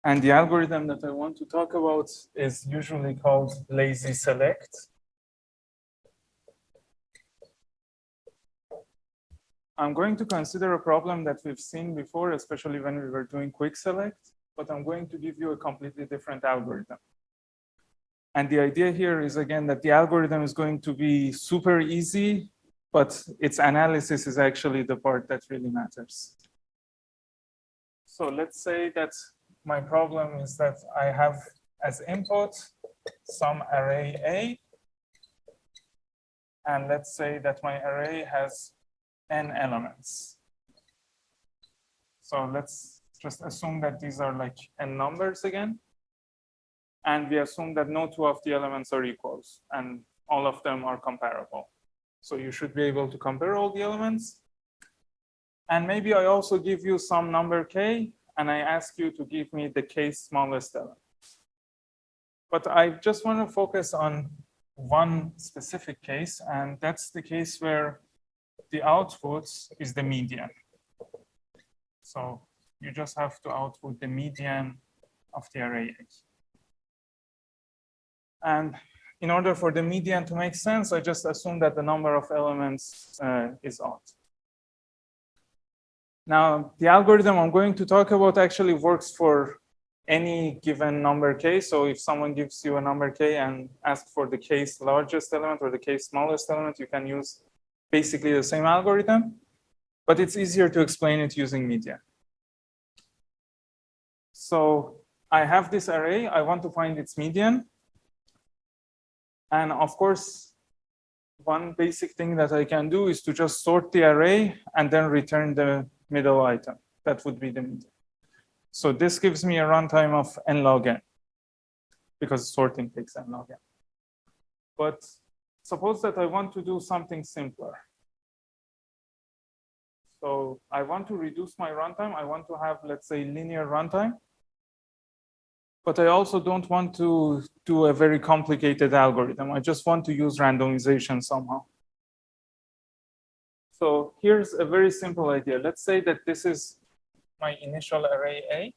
And the algorithm that I want to talk about is usually called lazy select. I'm going to consider a problem that we've seen before, especially when we were doing quick select, but I'm going to give you a completely different algorithm. And the idea here is, again, that the algorithm is going to be super easy, but its analysis is actually the part that really matters. So let's say that my problem is that I have as input some array A, and let's say that my array has n elements. So let's just assume that these are like n numbers again. And we assume that no two of the elements are equals and all of them are comparable. So you should be able to compare all the elements. And maybe I also give you some number k, and I ask you to give me the k's smallest element. But I just want to focus on one specific case, and that's the case where the output is the median. So you just have to output the median of the array A. And in order for the median to make sense, I just assume that the number of elements is odd. Now, the algorithm I'm going to talk about actually works for any given number k. So if someone gives you a number k and asks for the k's largest element or the k's smallest element, you can use basically the same algorithm, but it's easier to explain it using median. So I have this array. I want to find its median. And of course, one basic thing that I can do is to just sort the array and then return the middle item. That would be the median. So this gives me a runtime of n log n, because sorting takes n log n. But suppose that I want to do something simpler. So I want to reduce my runtime. I want to have, let's say, linear runtime. But I also don't want to do a very complicated algorithm. I just want to use randomization somehow. So here's a very simple idea. Let's say that this is my initial array A.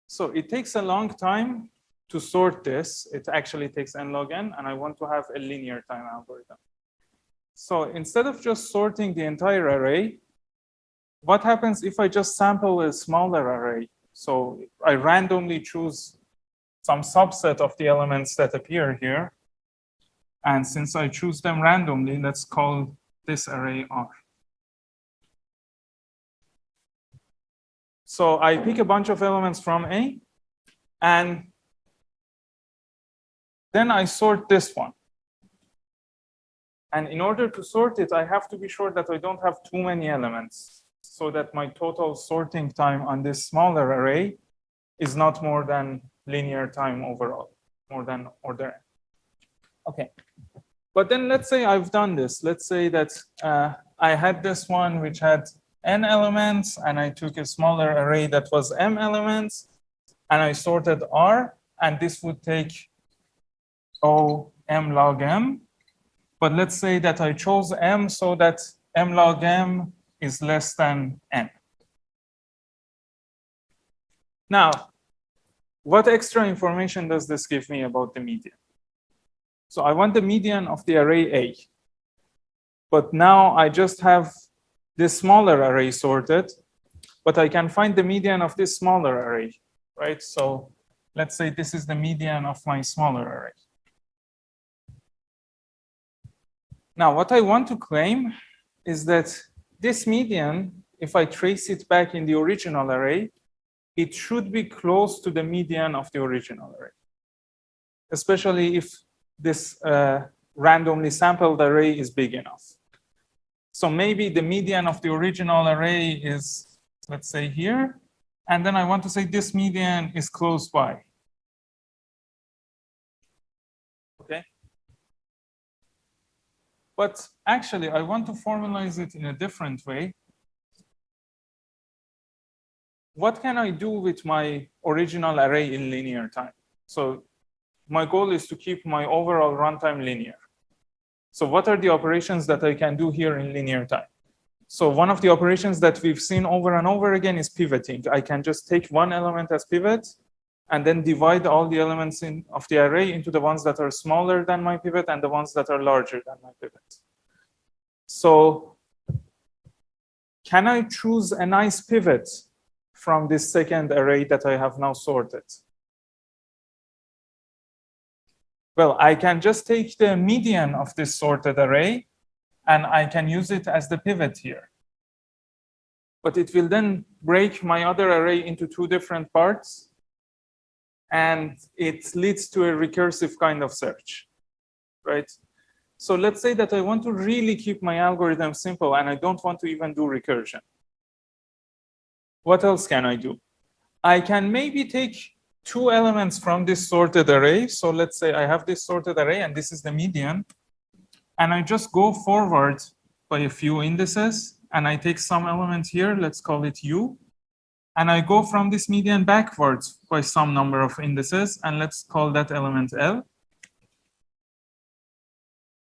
So it takes a long time to sort this. It actually takes n log n, and I want to have a linear time algorithm. So instead of just sorting the entire array, what happens if I just sample a smaller array? So I randomly choose some subset of the elements that appear here. And since I choose them randomly, let's call this array R. So I pick a bunch of elements from A, and then I sort this one. And in order to sort it, I have to be sure that I don't have too many elements, so that my total sorting time on this smaller array is not more than linear time overall, more than order n. Okay. But then let's say I've done this. Let's say that I had this one which had n elements, and I took a smaller array that was m elements, and I sorted R, and this would take O m log m. But let's say that I chose m so that m log m is less than n. Now, what extra information does this give me about the median? So I want the median of the array A. But now I just have this smaller array sorted, but I can find the median of this smaller array, right? So let's say this is the median of my smaller array. Now, what I want to claim is that this median, if I trace it back in the original array, it should be close to the median of the original array, especially if this randomly sampled array is big enough. So maybe the median of the original array is, let's say, here. And then I want to say this median is close by. Okay. But actually, I want to formalize it in a different way. What can I do with my original array in linear time? So my goal is to keep my overall runtime linear. So what are the operations that I can do here in linear time? So one of the operations that we've seen over and over again is pivoting. I can just take one element as pivot and then divide all the elements of the array into the ones that are smaller than my pivot and the ones that are larger than my pivot. So can I choose a nice pivot from this second array that I have now sorted? Well, I can just take the median of this sorted array and I can use it as the pivot here. But it will then break my other array into two different parts, and it leads to a recursive kind of search, right? So let's say that I want to really keep my algorithm simple and I don't want to even do recursion. What else can I do? I can maybe take two elements from this sorted array. So let's say I have this sorted array and this is the median, and I just go forward by a few indices and I take some element here, let's call it U, and I go from this median backwards by some number of indices, and let's call that element L.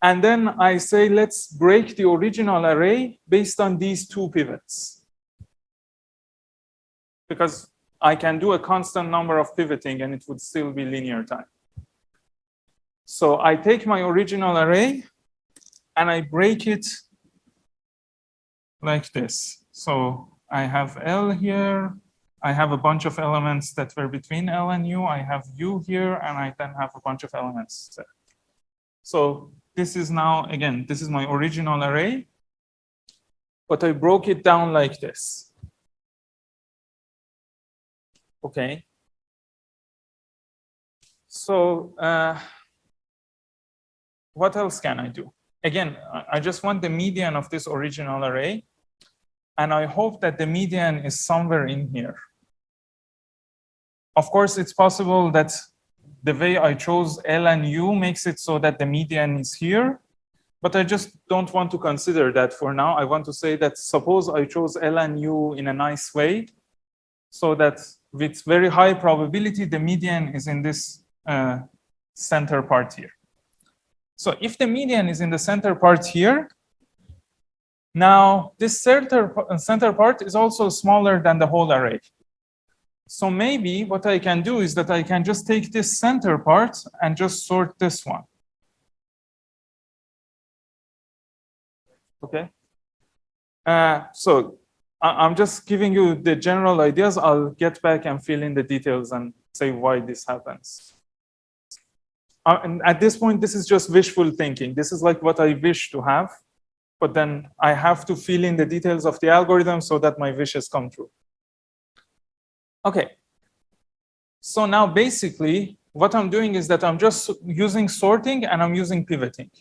And then I say, let's break the original array based on these two pivots. Because I can do a constant number of pivoting and it would still be linear time. So I take my original array and I break it like this. So I have L here. I have a bunch of elements that were between L and U. I have U here, and I then have a bunch of elements there. So this is now, again, this is my original array, but I broke it down like this. Okay. So what else can I do? Again, I just want the median of this original array, and I hope that the median is somewhere in here. Of course, it's possible that the way I chose L and U makes it so that the median is here, but I just don't want to consider that for now. I want to say that suppose I chose L and U in a nice way, so that with very high probability, the median is in this center part here. So if the median is in the center part here, now this center part is also smaller than the whole array. So maybe what I can do is that I can just take this center part and just sort this one. Okay. So I'm just giving you the general ideas. I'll get back and fill in the details and say why this happens. And at this point, this is just wishful thinking. This is like what I wish to have, but then I have to fill in the details of the algorithm so that my wishes come true. Okay. So now basically what I'm doing is that I'm just using sorting and I'm using pivoting.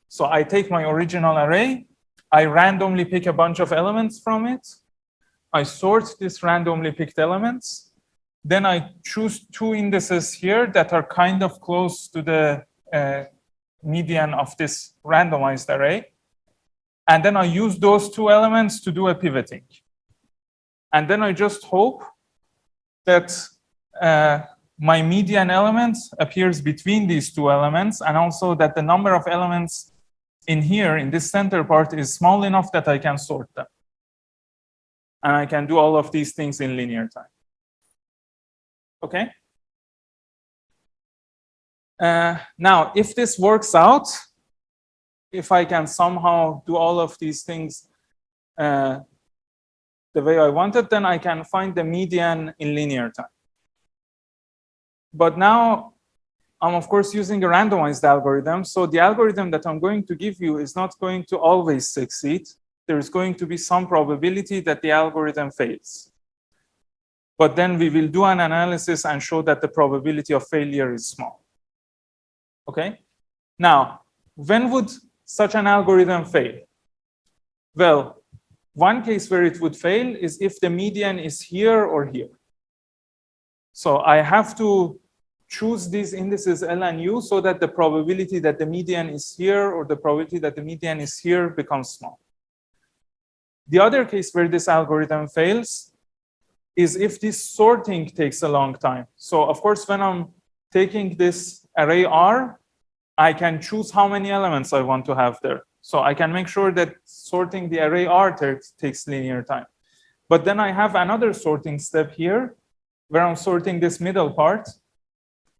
So I take my original array, I randomly pick a bunch of elements from it, I sort these randomly picked elements, then I choose two indices here that are kind of close to the median of this randomized array. And then I use those two elements to do a pivoting. And then I just hope that my median element appears between these two elements, and also that the number of elements in here, in this center part, is small enough that I can sort them. And I can do all of these things in linear time. Okay? Now, if this works out, if I can somehow do all of these things the way I wanted, then I can find the median in linear time. But now I'm, of course, using a randomized algorithm. So the algorithm that I'm going to give you is not going to always succeed. There is going to be some probability that the algorithm fails. But then we will do an analysis and show that the probability of failure is small. Okay? Now, when would such an algorithm fail? Well, one case where it would fail is if the median is here or here. So I have to choose these indices L and U so that the probability that the median is here or the probability that the median is here becomes small. The other case where this algorithm fails is if this sorting takes a long time. So of course, when I'm taking this array R, I can choose how many elements I want to have there. So I can make sure that sorting the array R takes linear time. But then I have another sorting step here where I'm sorting this middle part.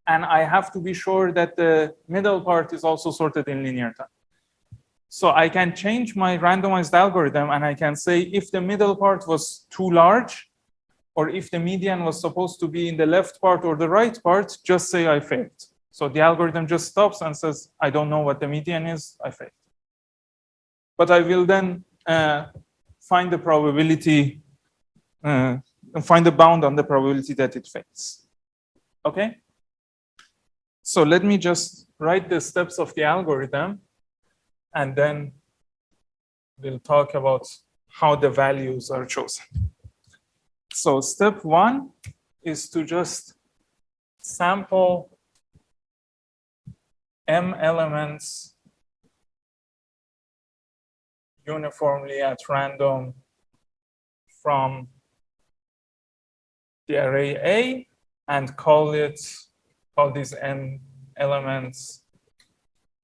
And I have to be sure that the middle part is also sorted in linear time. So I can change my randomized algorithm and I can say if the middle part was too large, or if the median was supposed to be in the left part or the right part, just say I failed. So the algorithm just stops and says, I don't know what the median is, I failed. But I will then find the probability, find the bound on the probability that it fails. Okay? So let me just write the steps of the algorithm, and then we'll talk about how the values are chosen. So step 1 is to just sample m elements uniformly at random from the array A and call these m elements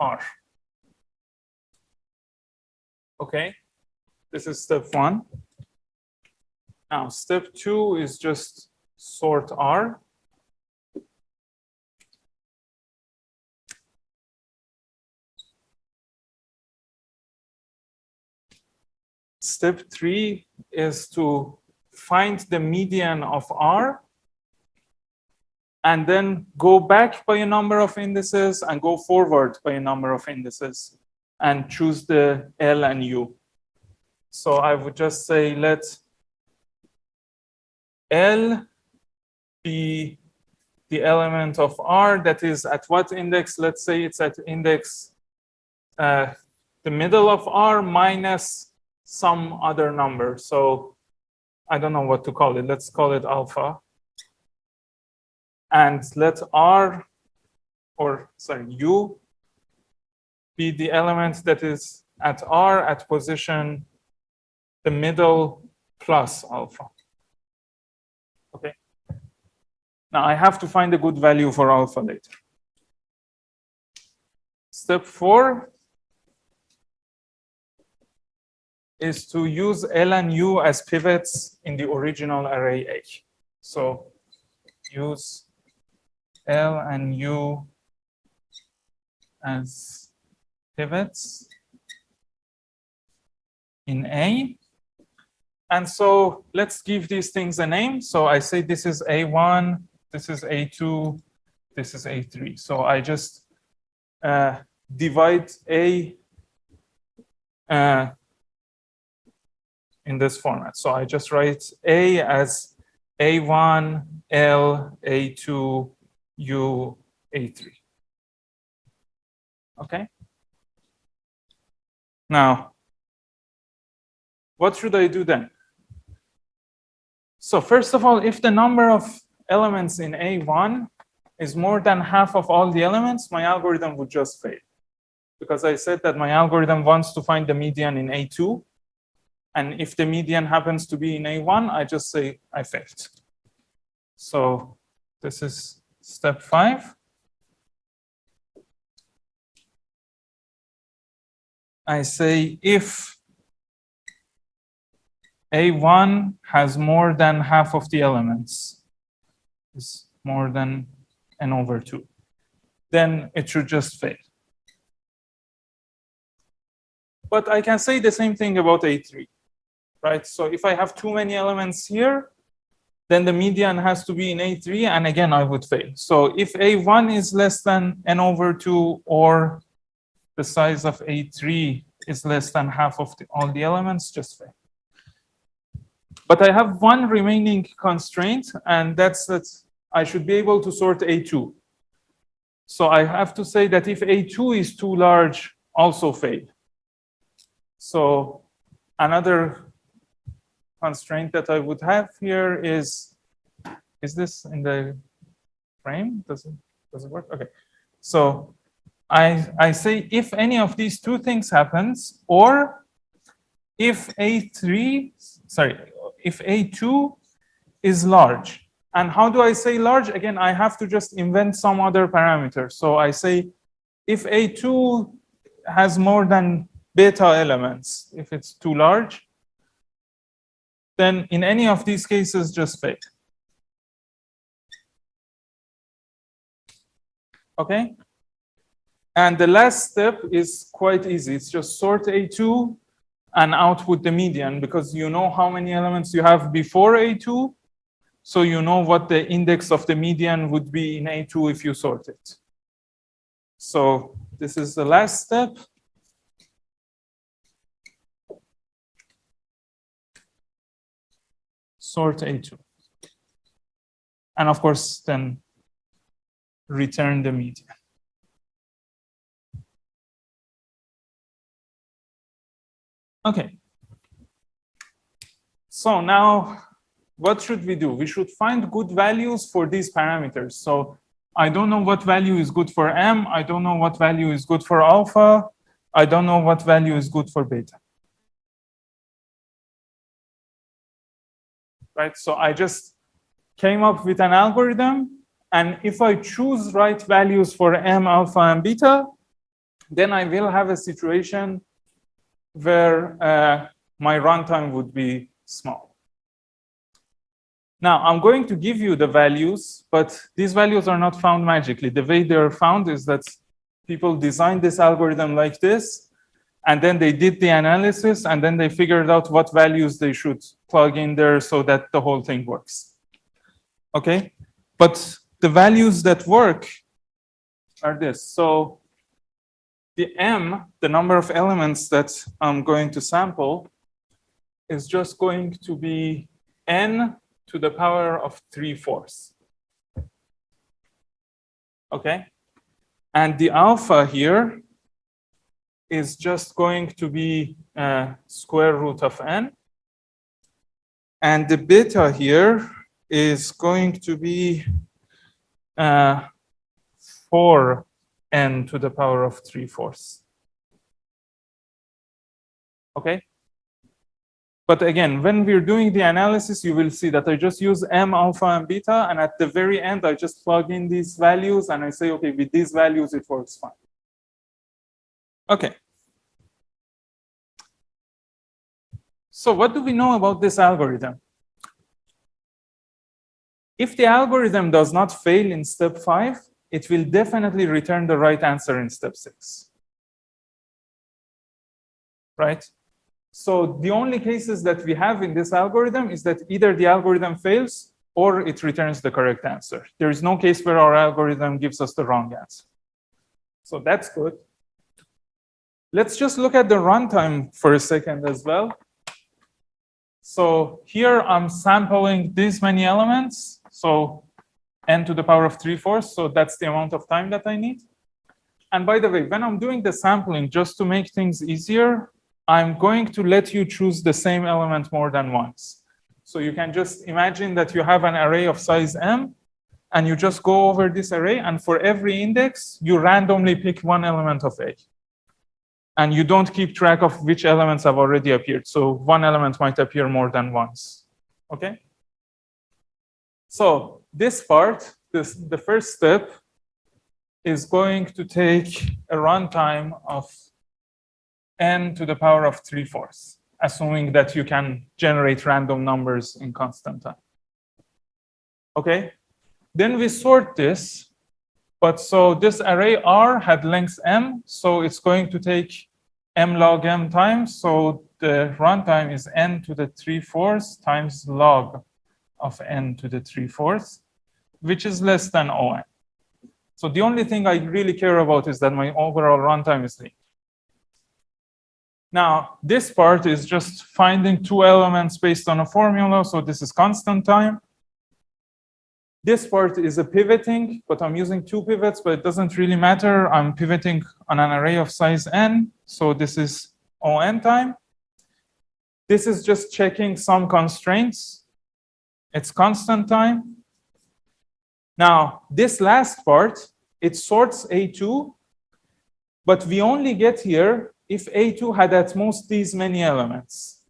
R. Okay, this is step 1. Now, step 2 is just sort R. Step 3 is to find the median of R and then go back by a number of indices and go forward by a number of indices and choose the L and U. So I would just say let L be the element of R that is at what index? Let's say it's at index the middle of R minus some other number. So I don't know what to call it. Let's call it alpha. And let R, or sorry, U be the element that is at R at position the middle plus alpha. Okay. Now I have to find a good value for alpha later. Step 4 is to use L and U as pivots in the original array A. So use L and U as pivots in A. And so let's give these things a name. So I say this is A1, this is A2, this is A3. So I just divide A in this format. So I just write A as A1, L, A2, U, A3. Okay? Now, what should I do then? So first of all, if the number of elements in A1 is more than half of all the elements, my algorithm would just fail. Because I said that my algorithm wants to find the median in A2. And if the median happens to be in A1, I just say I failed. So this is step 5. I say if A1 has more than half of the elements, is more than n over 2, then it should just fail. But I can say the same thing about A3, right? So if I have too many elements here, then the median has to be in A3, and again, I would fail. So if A1 is less than n over 2, or the size of A3 is less than half of all the elements, just fail. But I have one remaining constraint, and that's that I should be able to sort A2. So I have to say that if A2 is too large, also fail. So another constraint that I would have here is this in the frame? Does it work? Okay. So I say if any of these two things happens, or if A2 is large. And how do I say large? Again, I have to just invent some other parameter. So I say if A2 has more than beta elements. If it's too large, then in any of these cases, just fail. Okay? And the last step is quite easy. It's just sort A2 and output the median, because you know how many elements you have before A2. So you know what the index of the median would be in A2 if you sort it. So this is the last step. Sort A2. And of course, then return the median. Okay. So now, what should we do? We should find good values for these parameters. So I don't know what value is good for M. I don't know what value is good for alpha. I don't know what value is good for beta. Right? So I just came up with an algorithm. And if I choose right values for M, alpha, and beta, then I will have a situation where my runtime would be small. Now, I'm going to give you the values, but these values are not found magically. The way they're found is that people designed this algorithm like this, and then they did the analysis, and then they figured out what values they should plug in there so that the whole thing works. Okay? But the values that work are this. So the M, the number of elements that I'm going to sample, is just going to be n to the power of 3/4. Okay? And the alpha here is just going to be square root of n. And the beta here is going to be 4n to the power of 3/4. Okay? But again, when we're doing the analysis, you will see that I just use M, alpha, and beta. And at the very end, I just plug in these values. And I say, OK, with these values, it works fine. OK. So what do we know about this algorithm? If the algorithm does not fail in step 5, it will definitely return the right answer in step 6. Right? So the only cases that we have in this algorithm is that either the algorithm fails or it returns the correct answer. There is no case where our algorithm gives us the wrong answer. So that's good. Let's just look at the runtime for a second as well. So here I'm sampling these many elements. So n to the power of 3/4. So that's the amount of time that I need. And by the way, when I'm doing the sampling, just to make things easier, I'm going to let you choose the same element more than once. So you can just imagine that you have an array of size m, and you just go over this array, and for every index, you randomly pick one element of A. And you don't keep track of which elements have already appeared. So one element might appear more than once. Okay? So this part, the first step, is going to take a runtime of n to the power of 3/4, assuming that you can generate random numbers in constant time. Okay? Then we sort this. But so this array R had length m, so it's going to take m log m times. So the runtime is n to the 3/4 times log of n to the 3/4, which is less than O(n). So the only thing I really care about is that my overall runtime is linear. Now, this part is just finding two elements based on a formula. So this is constant time. This part is a pivoting, but I'm using two pivots, but it doesn't really matter. I'm pivoting on an array of size n. So this is O(n) time. This is just checking some constraints. It's constant time. Now, this last part, it sorts A2, but we only get here if A2 had at most these many elements.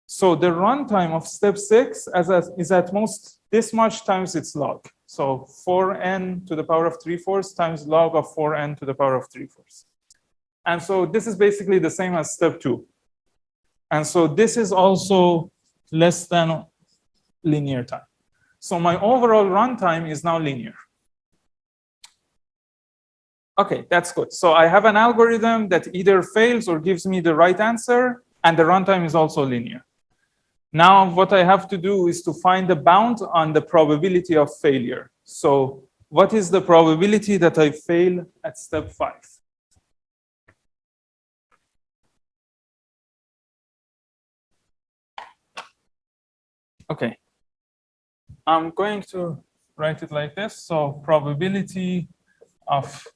So the runtime of step 6 is at most this much times its log. So 4n to the power of 3/4 times log of 4n to the power of 3/4. And so this is basically the same as step 2. And so this is also less than linear time. So my overall runtime is now linear. Okay, that's good. So I have an algorithm that either fails or gives me the right answer, and the runtime is also linear. Now what I have to do is to find the bound on the probability of failure. So what is the probability that I fail at step 5? Okay, I'm going to write it like this. So probability of,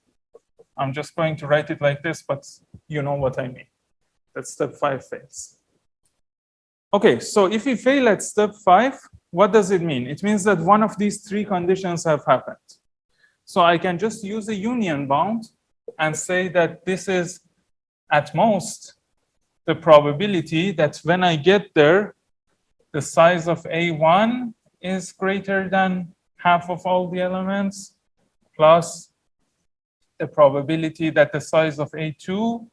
I'm just going to write it like this, but you know what I mean. That step 5 fails. Okay, so if we fail at step 5, what does it mean? It means that one of these 3 conditions have happened. So I can just use a union bound and say that this is at most the probability that when I get there, the size of A1 is greater than half of all the elements, plus the probability that the size of A2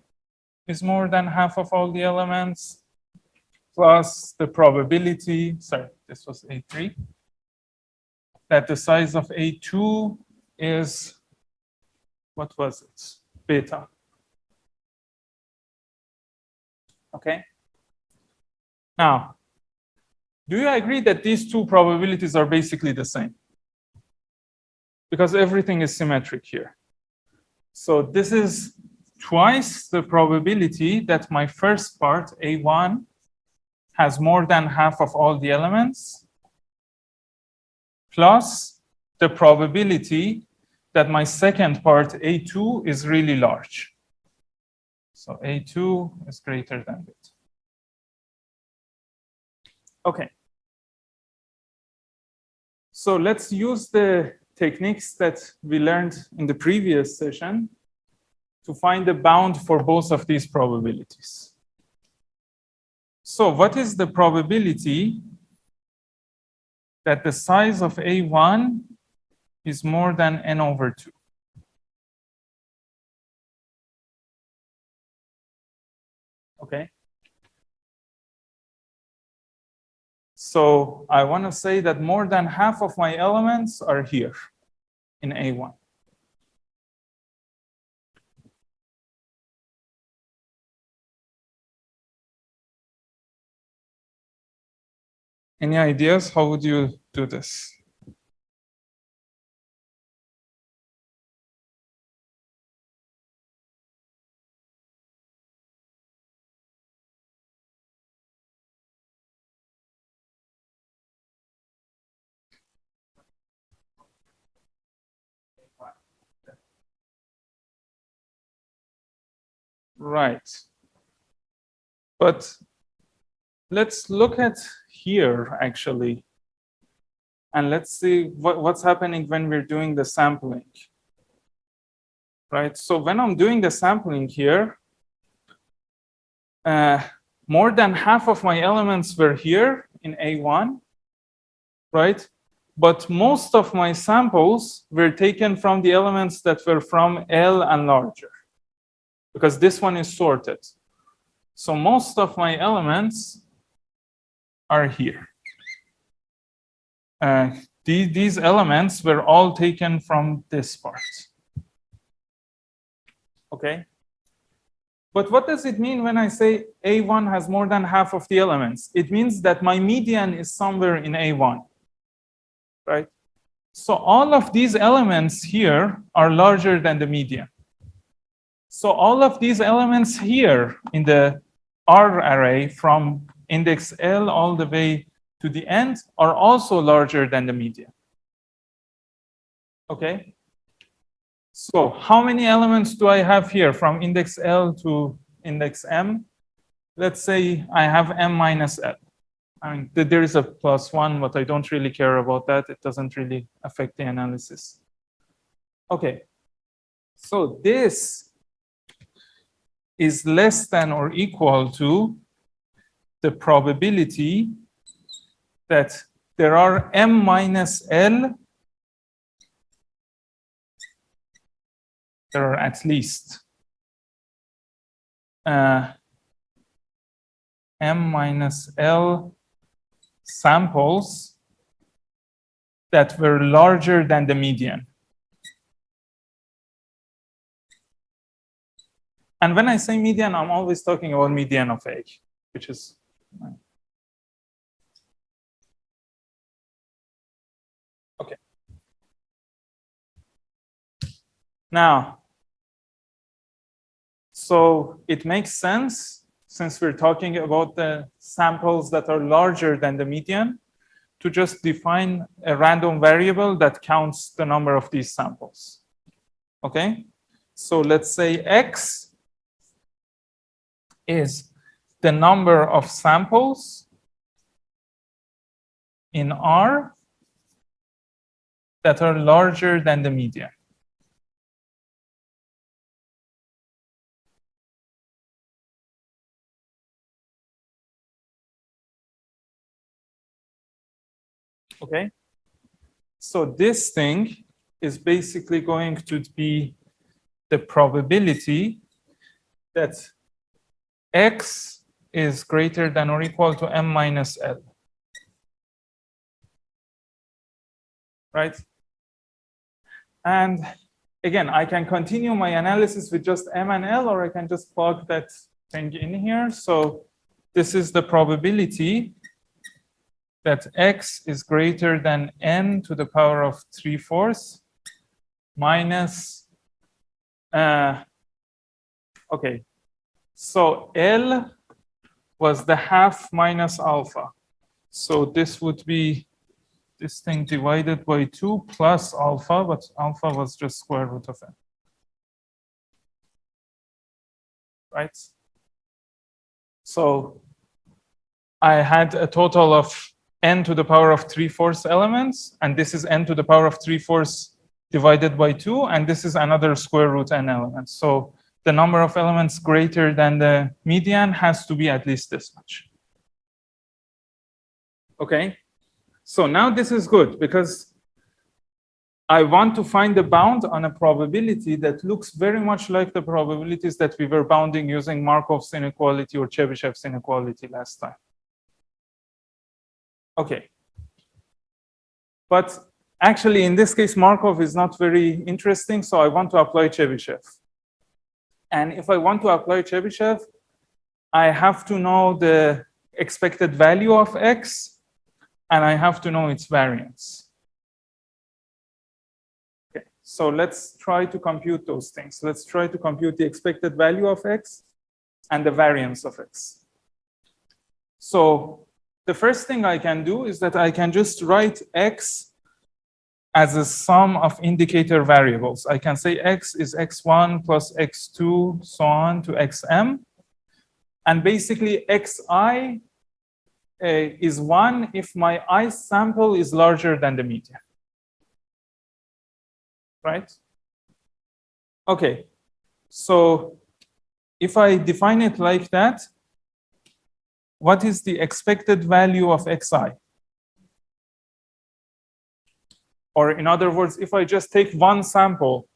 is more than half of all the elements, plus the probability, sorry, this was A3, that the size of A2 is, what was it? Beta. Okay. Now, do you agree that these 2 probabilities are basically the same? Because everything is symmetric here. So this is twice the probability that my first part, A1, has more than half of all the elements, plus the probability that my second part, A2, is really large. So A2 is greater than beta. Okay. So let's use the techniques that we learned in the previous session to find the bound for both of these probabilities. So what is the probability that the size of A1 is more than n over 2? Okay. So I want to say that more than half of my elements are here in A1. Any ideas? How would you do this? Right. But let's look at here, actually. And let's see what's happening when we're doing the sampling. Right. So when I'm doing the sampling here, more than half of my elements were here in A1, right? But most of my samples were taken from the elements that were from L and larger, because this one is sorted. So most of my elements are here. These elements were all taken from this part. Okay. But what does it mean when I say A1 has more than half of the elements? It means that my median is somewhere in A1, right? So all of these elements here are larger than the median. So all of these elements here in the R array from index L all the way to the end are also larger than the median. Okay? So how many elements do I have here from index L to index M? Let's say I have M minus L. I mean, there is a +1, but I don't really care about that. It doesn't really affect the analysis. Okay. So this is less than or equal to the probability that there are M minus L, there are at least m minus L samples that were larger than the median. And when I say median, I'm always talking about median of A, which is okay. Now, so it makes sense, since we're talking about the samples that are larger than the median, to just define a random variable that counts the number of these samples. Okay? So let's say X is the number of samples in R that are larger than the median. Okay? So this thing is basically going to be the probability that X is greater than or equal to m minus L. Right? And again, I can continue my analysis with just m and L, or I can just plug that thing in here. So this is the probability that X is greater than n to the power of 3/4 minus, okay. So L was the half minus alpha. So this would be this thing divided by 2 plus alpha, but alpha was just square root of n. Right? So I had a total of n to the power of 3/4 elements, and this is n to the power of 3/4 divided by 2, and this is another square root n elements. So the number of elements greater than the median has to be at least this much. Okay? So now this is good, because I want to find a bound on a probability that looks very much like the probabilities that we were bounding using Markov's inequality or Chebyshev's inequality last time. Okay. But actually, in this case, Markov is not very interesting, so I want to apply Chebyshev. And if I want to apply Chebyshev, I have to know the expected value of X, and I have to know its variance. Okay, so let's try to compute those things. Let's try to compute the expected value of X and the variance of X. So the first thing I can do is that I can just write X as a sum of indicator variables. I can say X is X1 plus X2, so on to Xm. And basically, Xi is 1 if my I sample is larger than the median. Right? Okay. So if I define it like that, what is the expected value of Xi? Or in other words, if I just take one sample,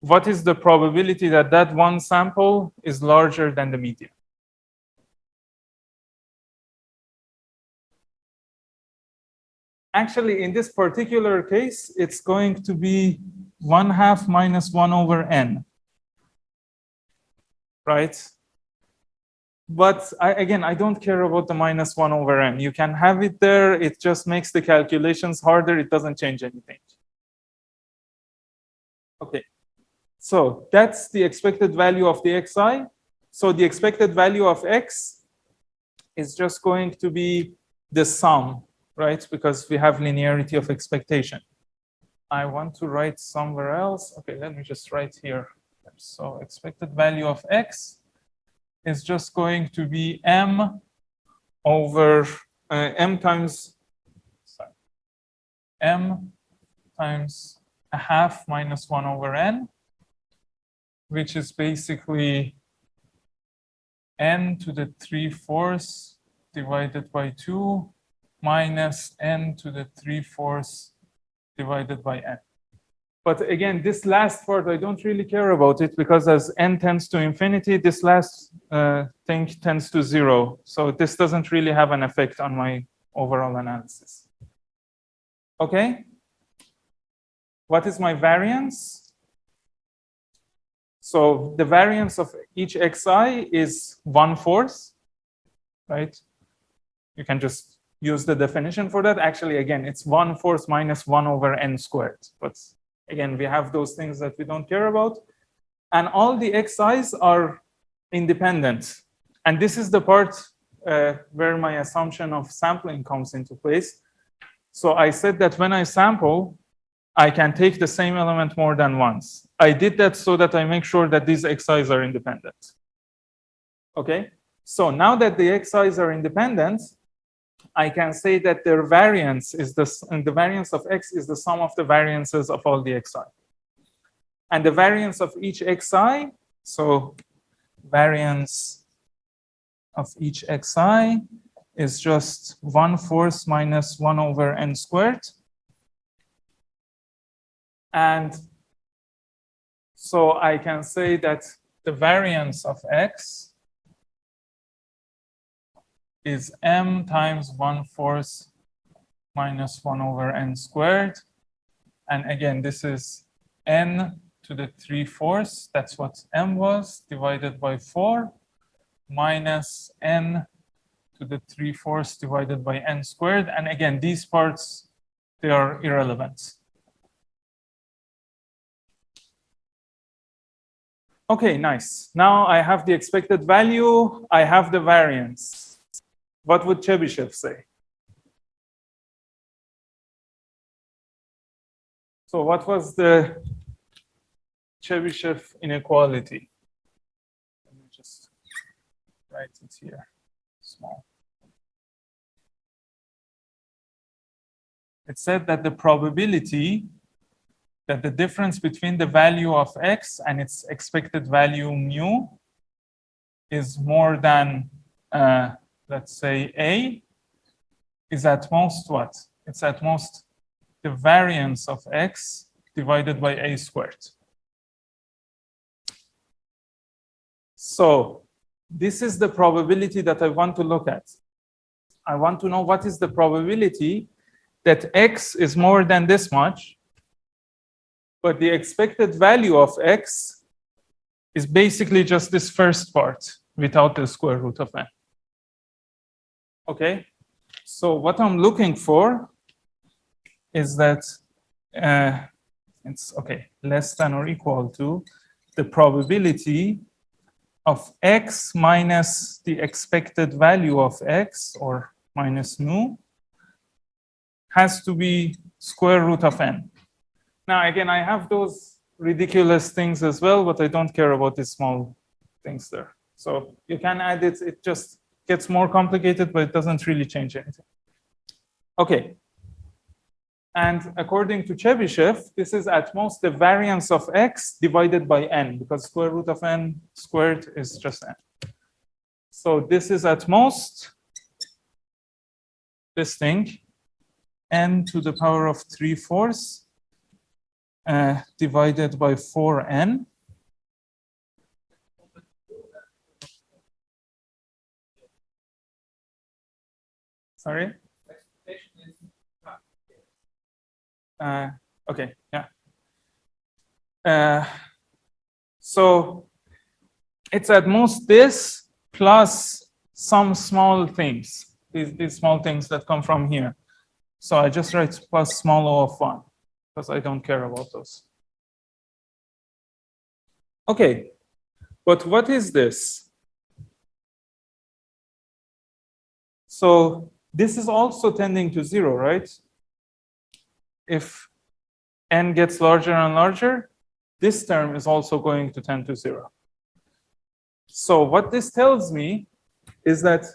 what is the probability that that one sample is larger than the median? Actually, in this particular case, it's going to be 1/2 minus 1 over n. Right? But again, I don't care about the minus 1 over n. You can have it there. It just makes the calculations harder. It doesn't change anything. Okay. So that's the expected value of the Xi. So the expected value of X is just going to be the sum, right? Because we have linearity of expectation. I want to write somewhere else. Okay, let me just write here. So expected value of X is just going to be m over m times, sorry, m times 1/2 minus 1 over n, which is basically n to the 3/4 divided by 2 minus n to the 3/4 divided by n. But again, this last part, I don't really care about it because as n tends to infinity, this last thing tends to 0. So this doesn't really have an effect on my overall analysis. Okay? What is my variance? So the variance of each xi is 1/4, right? You can just use the definition for that. Actually, again, it's 1/4 minus 1 over n squared. But again, we have those things that we don't care about. And all the xi's are independent. And this is the part where my assumption of sampling comes into place. So I said that when I sample, I can take the same element more than once. I did that so that I make sure that these xi's are independent. Okay? So now that the xi's are independent, I can say that their variance is the variance of x is the sum of the variances of all the xi. And the variance of each xi, so variance of each xi is just 1/4 minus 1 over n squared. And so I can say that the variance of x is m times 1/4 minus 1 over n squared. And again, this is n to the 3/4, that's what m was, divided by 4, minus n to the 3/4 divided by n squared. And again, these parts, they are irrelevant. Okay, nice. Now I have the expected value, I have the variance. What would Chebyshev say? So what was the Chebyshev inequality? Let me just write it here, small. It said that the probability that the difference between the value of x and its expected value mu is more than, let's say, a, is at most what? It's at most the variance of x divided by a squared. So this is the probability that I want to look at. I want to know what is the probability that x is more than this much, but the expected value of x is basically just this first part without the square root of n. Okay, so what I'm looking for is that it's okay, less than or equal to the probability of x minus the expected value of x, or minus mu, has to be square root of n. Now, again, I have those ridiculous things as well, but I don't care about these small things there. So you can add it, it just gets more complicated, but it doesn't really change anything. Okay. And according to Chebyshev, this is at most the variance of x divided by n, because square root of n squared is just n. So this is at most this thing, n to the power of 3/4 divided by 4n. Sorry? Okay, yeah. So it's at most this plus some small things, these small things that come from here. So I just write plus small o of 1 because I don't care about those. Okay, but what is this? So this is also tending to 0, right? If n gets larger and larger, this term is also going to tend to 0. So what this tells me is that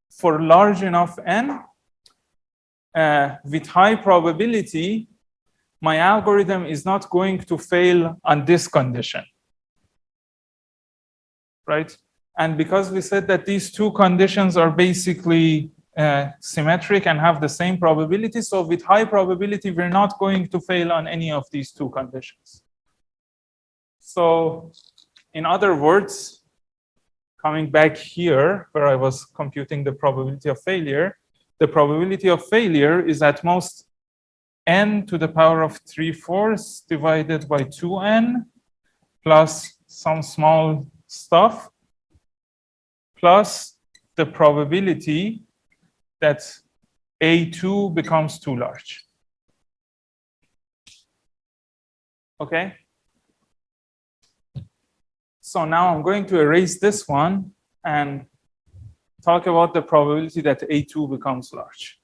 for large enough n, with high probability, my algorithm is not going to fail on this condition, right? And because we said that these two conditions are basically symmetric and have the same probability. So with high probability, we're not going to fail on any of these two conditions. So in other words, coming back here where I was computing the probability of failure, the probability of failure is at most n to the power of 3/4 divided by 2n plus some small stuff plus the probability that A2 becomes too large. Okay? So now I'm going to erase this one and talk about the probability that A2 becomes large.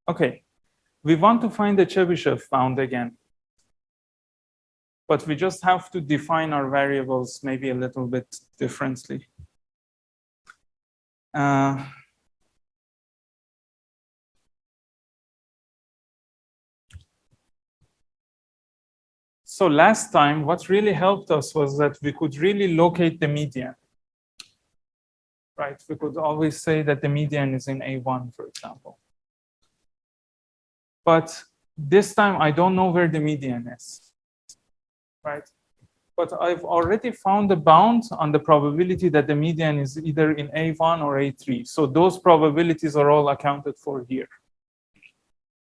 Okay, we want to find the Chebyshev bound again. But we just have to define our variables maybe a little bit differently. So last time, what really helped us was that we could really locate the median. Right? We could always say that the median is in A1, for example. But this time, I don't know where the median is. Right? But I've already found a bound on the probability that the median is either in A1 or A3. So those probabilities are all accounted for here.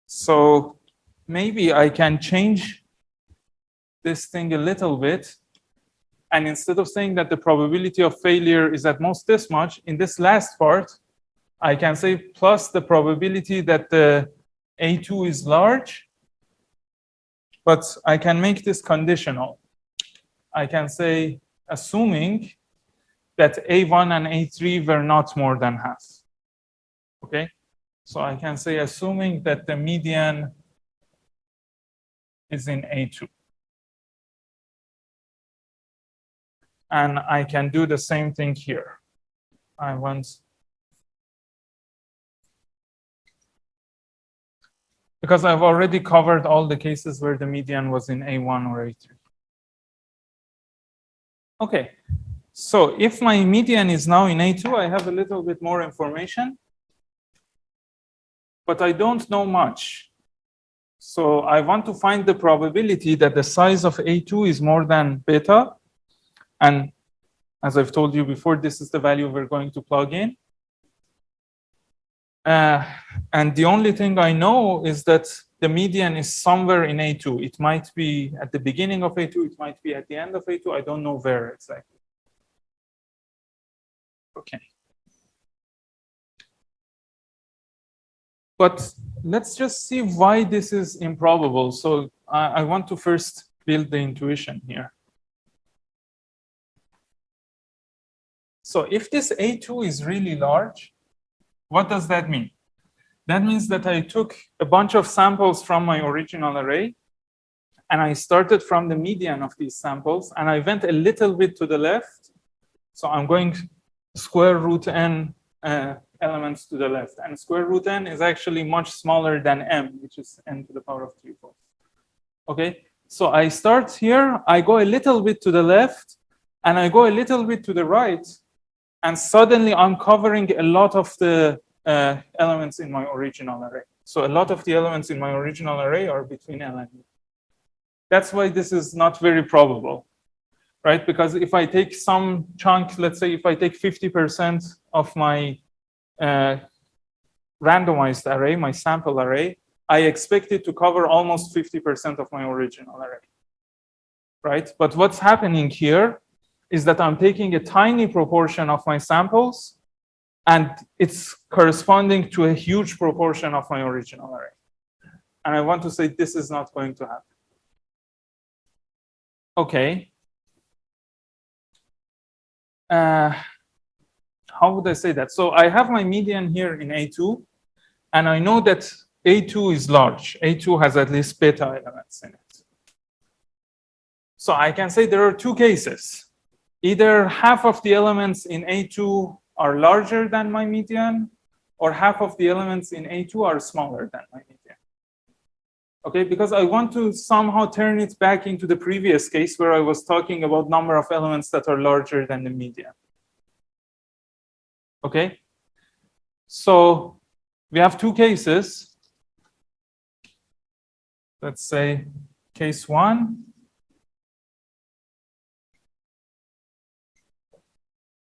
So maybe I can change this thing a little bit. And instead of saying that the probability of failure is at most this much, in this last part, I can say plus the probability that the A2 is large. But I can make this conditional. I can say, assuming that A1 and A3 were not more than half. Okay? So I can say, assuming that the median is in A2. And I can do the same thing here. I want, because I've already covered all the cases where the median was in A1 or A3. Okay, so if my median is now in A2, I have a little bit more information, but I don't know much. So I want to find the probability that the size of A2 is more than beta. And as I've told you before, this is the value we're going to plug in. And the only thing I know is that the median is somewhere in A2. It might be at the beginning of A2. It might be at the end of A2. I don't know where exactly. Okay. But let's just see why this is improbable. So I want to first build the intuition here. So if this A2 is really large, what does that mean? That means that I took a bunch of samples from my original array, and I started from the median of these samples, and I went a little bit to the left. So I'm going square root n elements to the left. And square root n is actually much smaller than m, which is n to the power of 3/4. Okay, so I start here, I go a little bit to the left, and I go a little bit to the right, and suddenly I'm covering a lot of the elements in my original array. So a lot of the elements in my original array are between L and U. That's why this is not very probable, right? Because if I take some chunk, let's say if I take 50% of my randomized array, my sample array, I expect it to cover almost 50% of my original array, right? But what's happening here is that I'm taking a tiny proportion of my samples, and it's corresponding to a huge proportion of my original array. And I want to say this is not going to happen. Okay. How would I say that? So I have my median here in A2, and I know that A2 is large. A2 has at least beta elements in it. So I can say there are two cases. Either half of the elements in A2 are larger than my median, or half of the elements in A2 are smaller than my median. Okay, because I want to somehow turn it back into the previous case where I was talking about number of elements that are larger than the median. Okay, so we have two cases. Let's say case one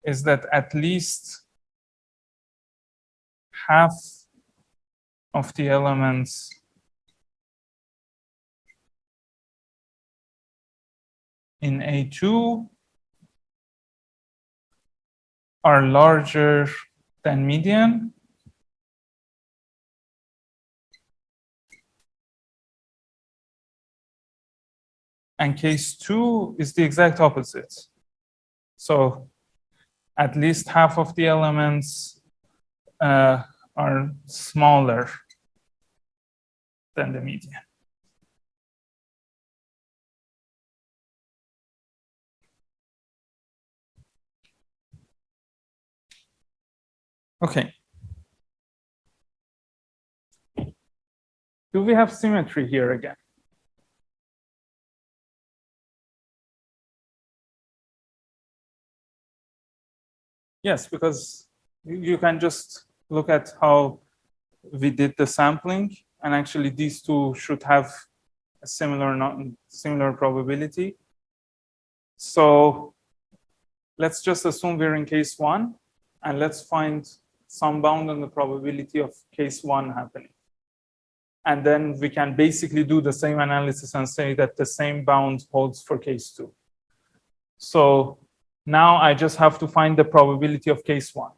is that at least half of the elements in A2 are larger than median. And case two is the exact opposite. So at least half of the elements are smaller than the median. Okay. Do we have symmetry here again? Yes, because you can just look at how we did the sampling, and actually these two should have a similar probability. So let's just assume we're in case one, and let's find some bound on the probability of case one happening. And then we can basically do the same analysis and say that the same bound holds for case two. So now I just have to find the probability of case one.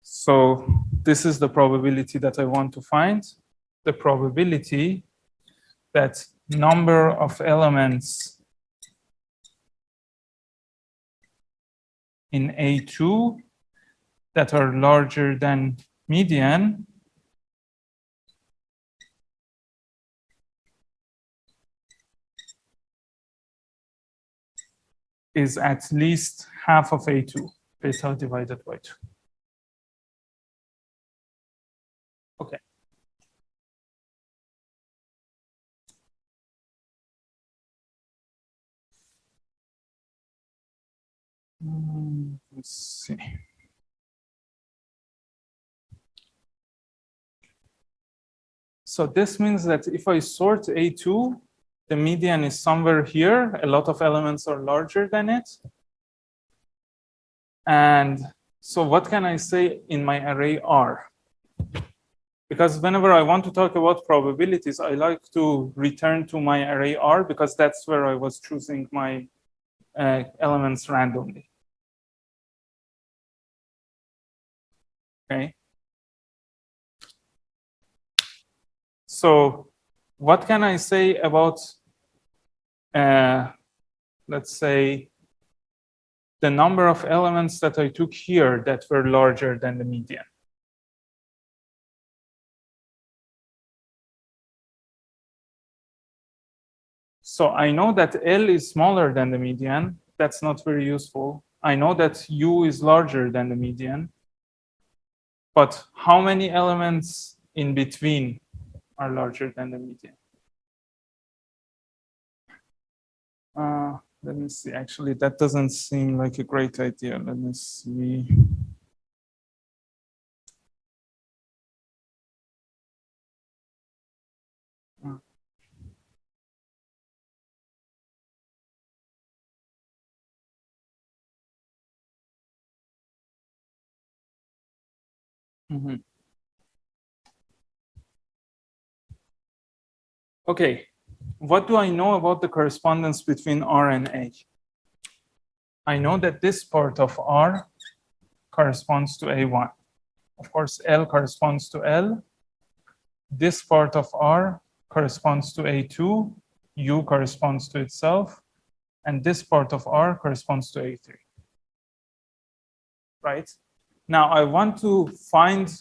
So this is the probability that I want to find. The probability that number of elements in A2 that are larger than median is at least half of A2, beta divided by 2. Okay. Let's see. So this means that if I sort A2, the median is somewhere here. A lot of elements are larger than it. And so what can I say in my array R? Because whenever I want to talk about probabilities, I like to return to my array R because that's where I was choosing my elements randomly. Okay. So what can I say about, let's say, the number of elements that I took here that were larger than the median? So I know that L is smaller than the median. That's not very useful. I know that U is larger than the median. But how many elements in between are larger than the median? Let me see. Actually, that doesn't seem like a great idea. Let me see. Mm-hmm. Okay, what do I know about the correspondence between R and A? I know that this part of R corresponds to A1. Of course, L corresponds to L. This part of R corresponds to A2. U corresponds to itself. And this part of R corresponds to A3. Right? Now, I want to find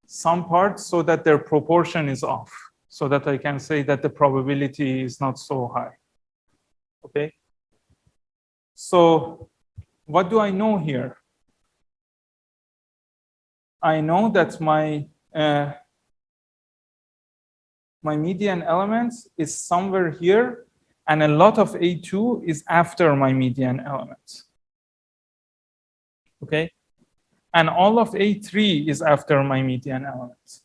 some parts so that their proportion is off. so that I can say that the probability is not so high. Okay. So what do I know here? I know that my median elements is somewhere here, and a lot of A2 is after my median elements. Okay, and all of A3 is after my median elements.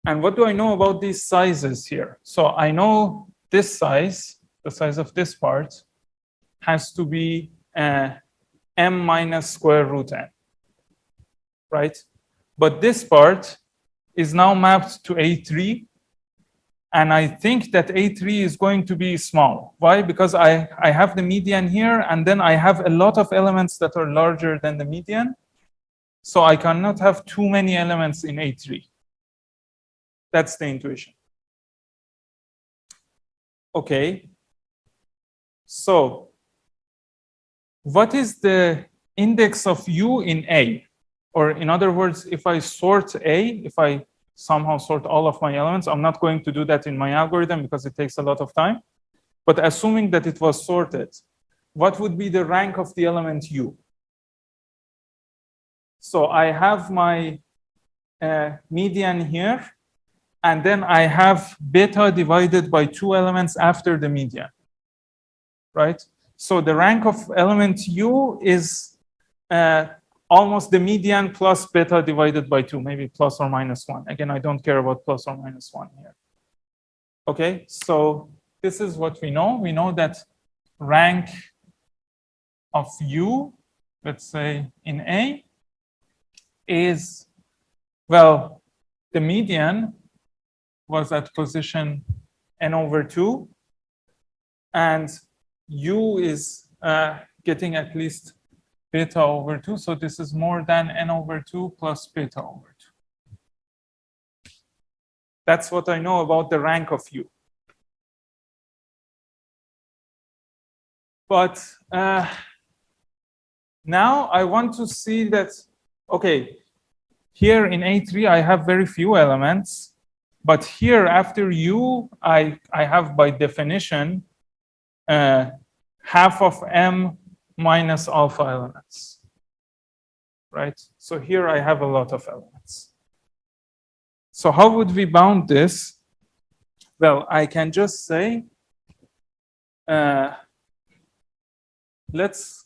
And what do I know about these sizes here? So I know this size, the size of this part, has to be m minus square root n, right? But this part is now mapped to A3. And I think that A3 is going to be small. Why? Because I have the median here, and then I have a lot of elements that are larger than the median. So I cannot have too many elements in A3. That's the intuition. Okay. So what is the index of U in A? Or in other words, if I sort A, if I somehow sort all of my elements, I'm not going to do that in my algorithm because it takes a lot of time. But assuming that it was sorted, what would be the rank of the element U? So I have my median here, and then I have beta divided by 2 elements after the median, right? So the rank of element U is almost the median plus beta divided by 2, maybe plus or minus 1. Again, I don't care about plus or minus 1 here. Okay, so this is what we know. We know that rank of U, let's say in A, is, well, the median was at position n over 2, and U is getting at least beta over 2. So this is more than n over 2 plus beta over 2. That's what I know about the rank of U. But now I want to see that, okay, here in A3 I have very few elements, but here after U I have by definition half of M minus alpha elements, right? So here I have a lot of elements. So how would we bound this? Well, I can just say, let's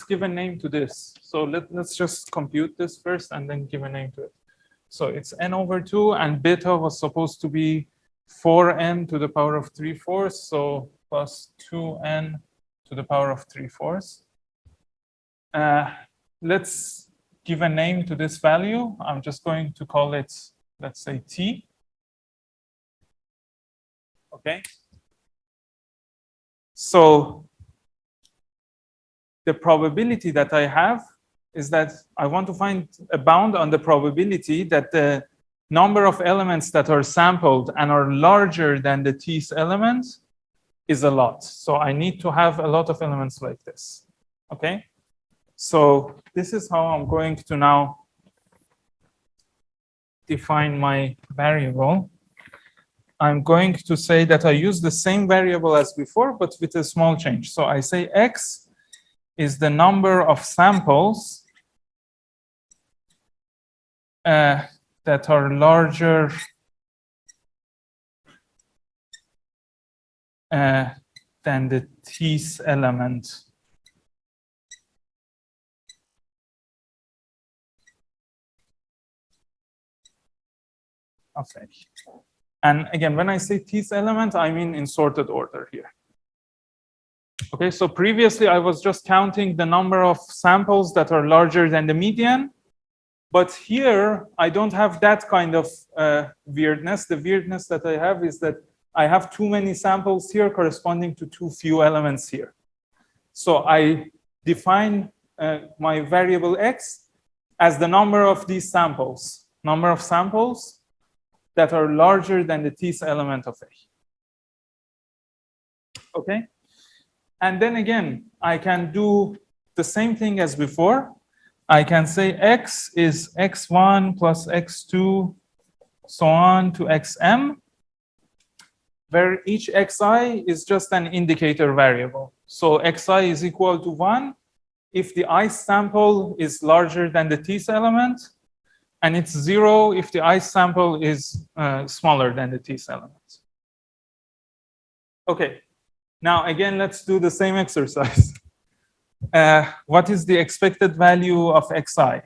give a name to this. So let's just compute this first and then give a name to it. So it's n over 2, and beta was supposed to be 4n to the power of 3/4, so plus 2n to the power of 3/4. Let's give a name to this value. I'm just going to call it, let's say, t. Okay. So the probability that I have is that I want to find a bound on the probability that the number of elements that are sampled and are larger than the t's element is a lot. So I need to have a lot of elements like this. Okay. So this is how I'm going to now define my variable. I'm going to say that I use the same variable as before, but with a small change. So I say x is the number of samples that are larger than the t's element of A. And again, when I say t's element, I mean in sorted order here. Okay, so previously I was just counting the number of samples that are larger than the median. But here, I don't have that kind of weirdness. The weirdness that I have is that I have too many samples here corresponding to too few elements here. So I define my variable x as the number of these samples, number of samples that are larger than the t's element of A. Okay? And then again, I can do the same thing as before. I can say x is x1 plus x2, so on to xm, where each xi is just an indicator variable. So xi is equal to 1 if the I sample is larger than the T element, and it's 0 if the I sample is smaller than the T element. Okay, now again, let's do the same exercise. What is the expected value of xi?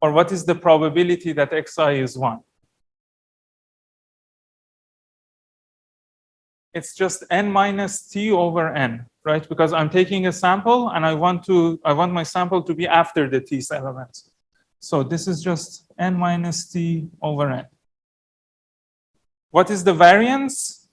Or what is the probability that xi is 1? It's just n minus t over n, right? Because I'm taking a sample and I want my sample to be after the T element. So this is just n minus t over n. What is the variance?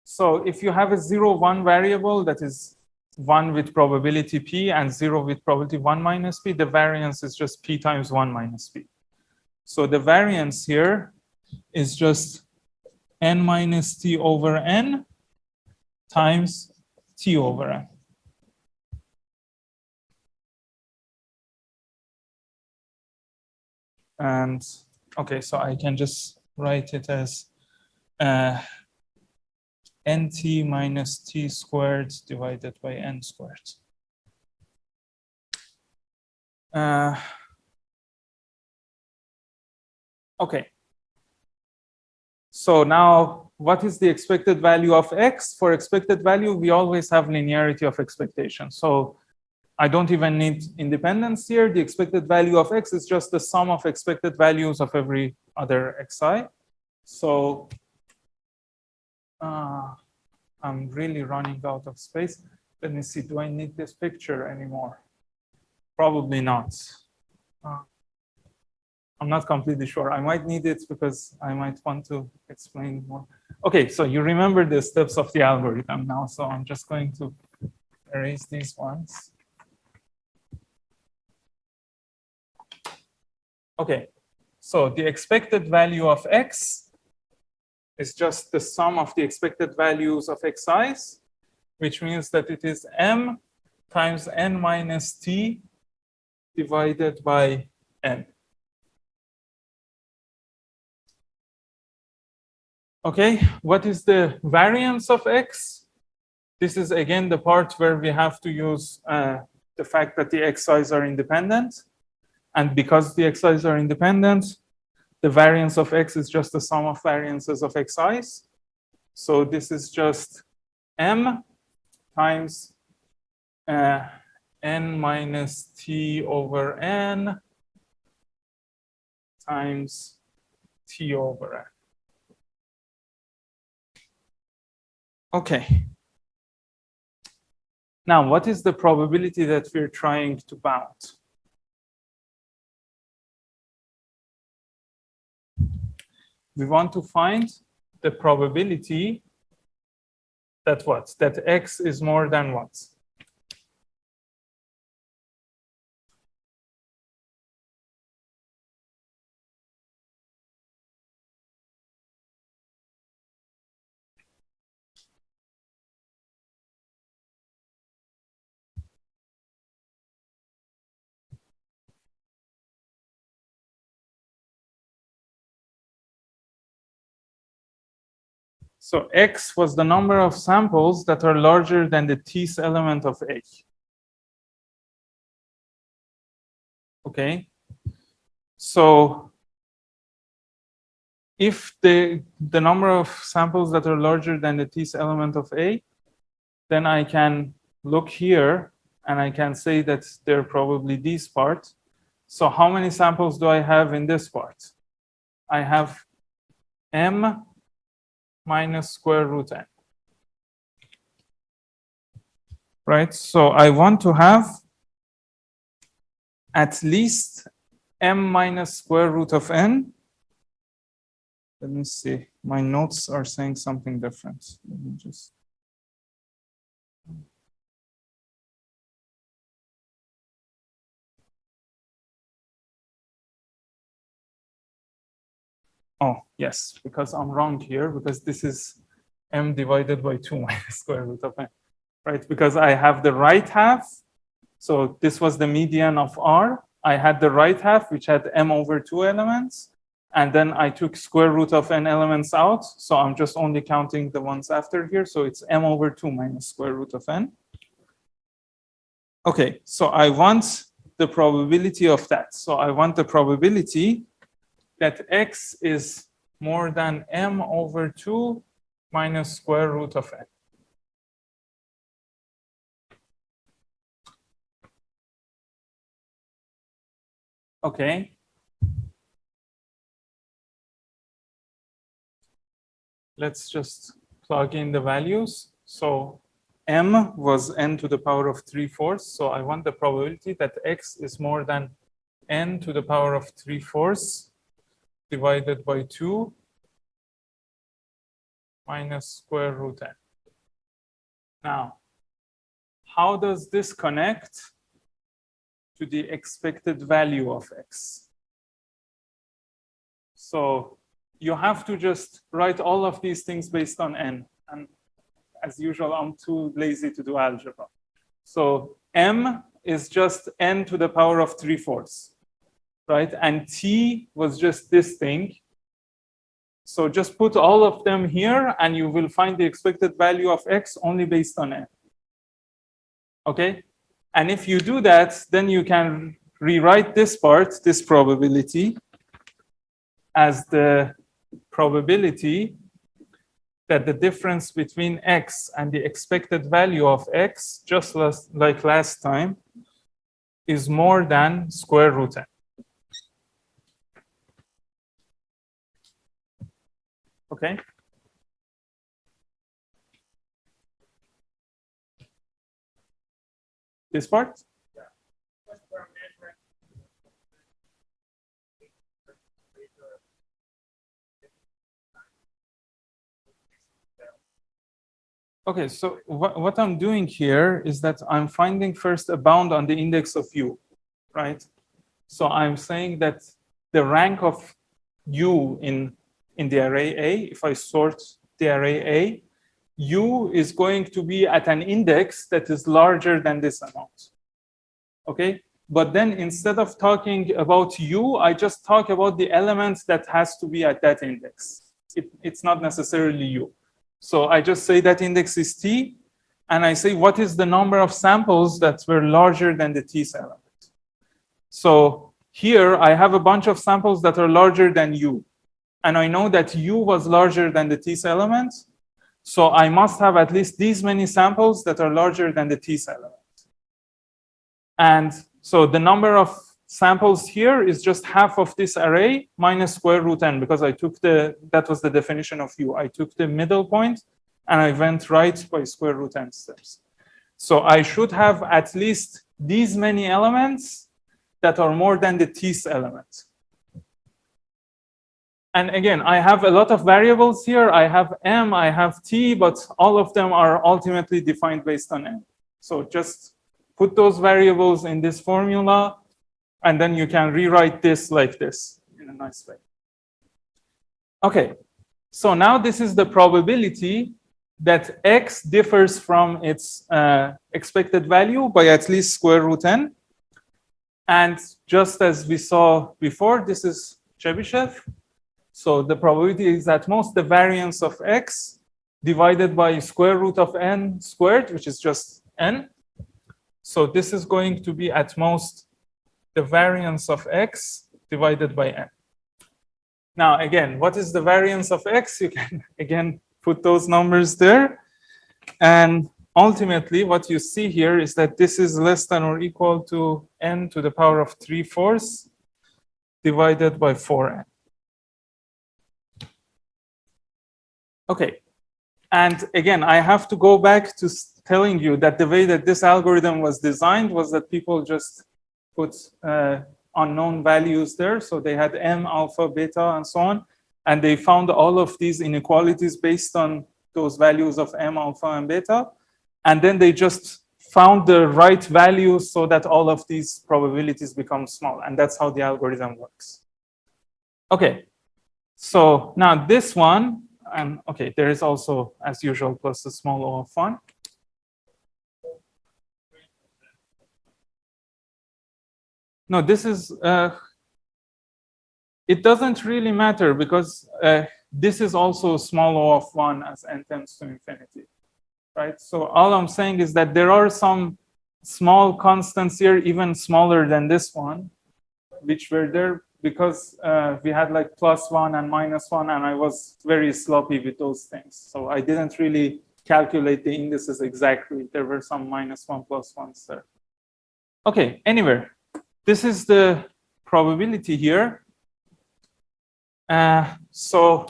So if you have a 0, 1 variable that is 1 with probability p and 0 with probability 1 minus p, the variance is just p times 1 minus p. So the variance here is just n minus t over n times t over n. And okay, so I can just write it as nt minus t squared divided by n squared. Okay. So now, what is the expected value of x? For expected value, we always have linearity of expectation. So I don't even need independence here. The expected value of x is just the sum of expected values of every other xi. So I'm really running out of space. Let me see, do I need this picture anymore? Probably not. I'm not completely sure. I might need it because I might want to explain more. Okay, so you remember the steps of the algorithm now. So I'm just going to erase these ones. Okay, so the expected value of x is just the sum of the expected values of xi's, which means that it is m times n minus t divided by n. Okay, what is the variance of x? This is again the part where we have to use the fact that the xi's are independent. And because the xi's are independent, the variance of x is just the sum of variances of xi's. So this is just m times n minus t over n times t over n. Okay. Now, what is the probability that we're trying to bound? We want to find the probability that what? That x is more than what? So x was the number of samples that are larger than the T's element of A. Okay. So if the number of samples that are larger than the T's element of A, then I can look here and I can say that they're probably this part. So how many samples do I have in this part? I have m minus square root n. Right? So I want to have at least m minus square root of n. Let me see. My notes are saying something different. Let me just. Oh, yes, because I'm wrong here, because this is m divided by 2 minus square root of n, right? Because I have the right half. So this was the median of R. I had the right half, which had m over 2 elements. And then I took square root of n elements out. So I'm just only counting the ones after here. So it's m over 2 minus square root of n. Okay, so I want the probability of that. So I want the probability that x is more than m over 2 minus square root of n. Okay. Let's just plug in the values. So m was n to the power of 3/4. So I want the probability that x is more than n to the power of 3/4 divided by 2 minus square root n. Now, how does this connect to the expected value of x? So you have to just write all of these things based on n. And as usual, I'm too lazy to do algebra. So m is just n to the power of 3/4, right? And t was just this thing. So just put all of them here and you will find the expected value of x only based on n. Okay? And if you do that, then you can rewrite this part, this probability, as the probability that the difference between x and the expected value of x, just like last time, is more than square root n. Okay? This part? Okay, so what I'm doing here is that I'm finding first a bound on the index of u, right? So I'm saying that the rank of u in the array A, if I sort the array A, u is going to be at an index that is larger than this amount. Okay? But then instead of talking about u, I just talk about the element that has to be at that index. It's not necessarily u. So I just say that index is t, and I say what is the number of samples that were larger than the t element. So here I have a bunch of samples that are larger than u. And I know that u was larger than the t element. So I must have at least these many samples that are larger than the t element. And so the number of samples here is just half of this array minus square root n, because I took that was the definition of u. I took the middle point and I went right by square root n steps. So I should have at least these many elements that are more than the t element. And again, I have a lot of variables here. I have m, I have t, but all of them are ultimately defined based on n. So just put those variables in this formula, and then you can rewrite this like this in a nice way. Okay, so now this is the probability that x differs from its expected value by at least square root n. And just as we saw before, this is Chebyshev. So the probability is at most the variance of x divided by square root of n squared, which is just n. So this is going to be at most the variance of x divided by n. Now, again, what is the variance of x? You can, again, put those numbers there. And ultimately, what you see here is that this is less than or equal to n to the power of 3/4 divided by 4n. Okay. And again, I have to go back to telling you that the way that this algorithm was designed was that people just put unknown values there. So they had m, alpha, beta, and so on. And they found all of these inequalities based on those values of m, alpha, and beta. And then they just found the right values so that all of these probabilities become small. And that's how the algorithm works. Okay. So now this one, and okay, there is also, as usual, plus a small o of 1. No, this is, it doesn't really matter because this is also small o of 1 as n tends to infinity, right? So all I'm saying is that there are some small constants here, even smaller than this one, which were there because we had like +1 and -1, and I was very sloppy with those things. So I didn't really calculate the indices exactly. There were some -1 +1s there. Okay, anyway, this is the probability here. So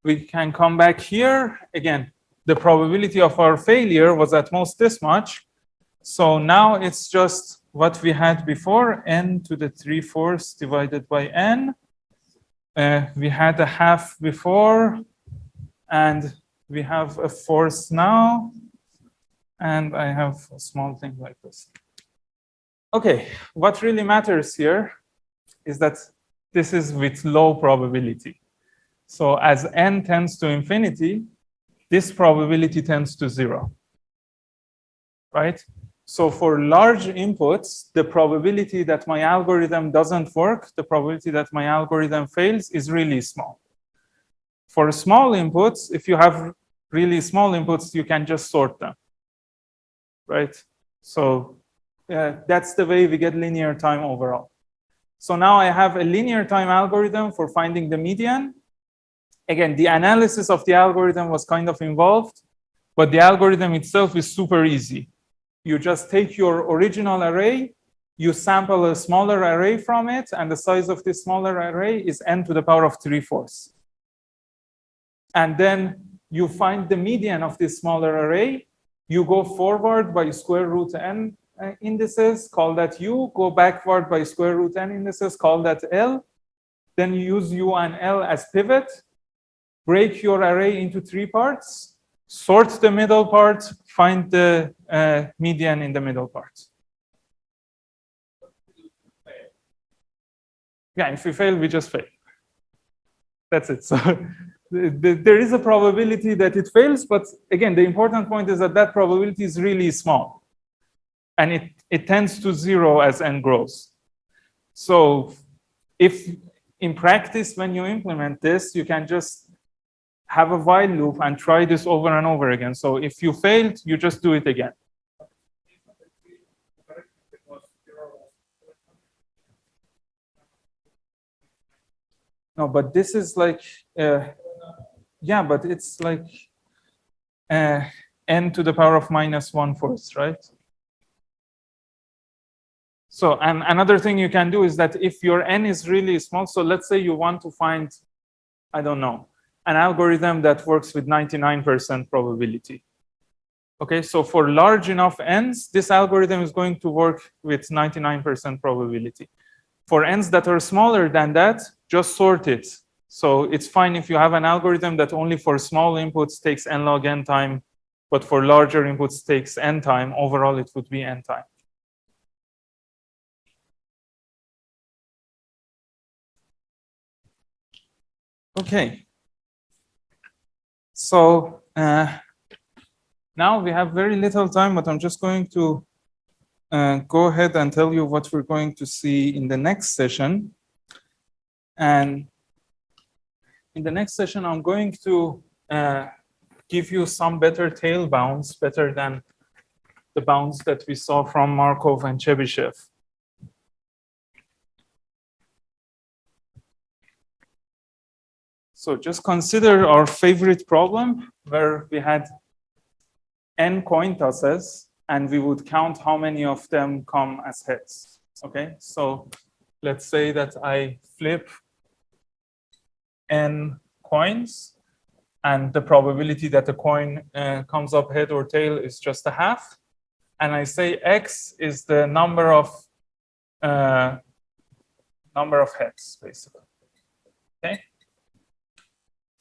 we can come back here. Again, the probability of our failure was at most this much. So now it's just what we had before, n to the 3/4 divided by n. We had a half before, and we have a fourth now. And I have a small thing like this. Okay, what really matters here is that this is with low probability. So as n tends to infinity, this probability tends to 0, right? So for large inputs, the probability that my algorithm doesn't work, the probability that my algorithm fails is really small. For small inputs, if you have really small inputs, you can just sort them, right? So that's the way we get linear time overall. So now I have a linear time algorithm for finding the median. Again, the analysis of the algorithm was kind of involved, but the algorithm itself is super easy. You just take your original array, you sample a smaller array from it, and the size of this smaller array is n to the power of 3/4. And then you find the median of this smaller array. You go forward by square root n indices, call that u, go backward by square root n indices, call that l. Then you use u and l as pivot, break your array into 3 parts, sort the middle part, find the median in the middle part. Yeah, if we fail, we just fail. That's it. So there is a probability that it fails, but again, the important point is that that probability is really small. And it tends to 0 as n grows. So if in practice, when you implement this, you can just have a while loop and try this over and over again. So if you failed, you just do it again. No, but this is like, yeah, but it's like n to the power of -1/4, right? So, and another thing you can do is that if your n is really small, so let's say you want to find, I don't know, an algorithm that works with 99% probability. Okay, so for large enough n's, this algorithm is going to work with 99% probability. For n's that are smaller than that, just sort it. So it's fine if you have an algorithm that only for small inputs takes n log n time, but for larger inputs takes n time. Overall, it would be n time. Okay. So now we have very little time, but I'm just going to go ahead and tell you what we're going to see in the next session. And in the next session, I'm going to give you some better tail bounds, better than the bounds that we saw from Markov and Chebyshev. So just consider our favorite problem where we had n coin tosses and we would count how many of them come as heads. Okay, so let's say that I flip n coins and the probability that the coin comes up head or tail is just a half. And I say x is the number of heads, basically. Okay.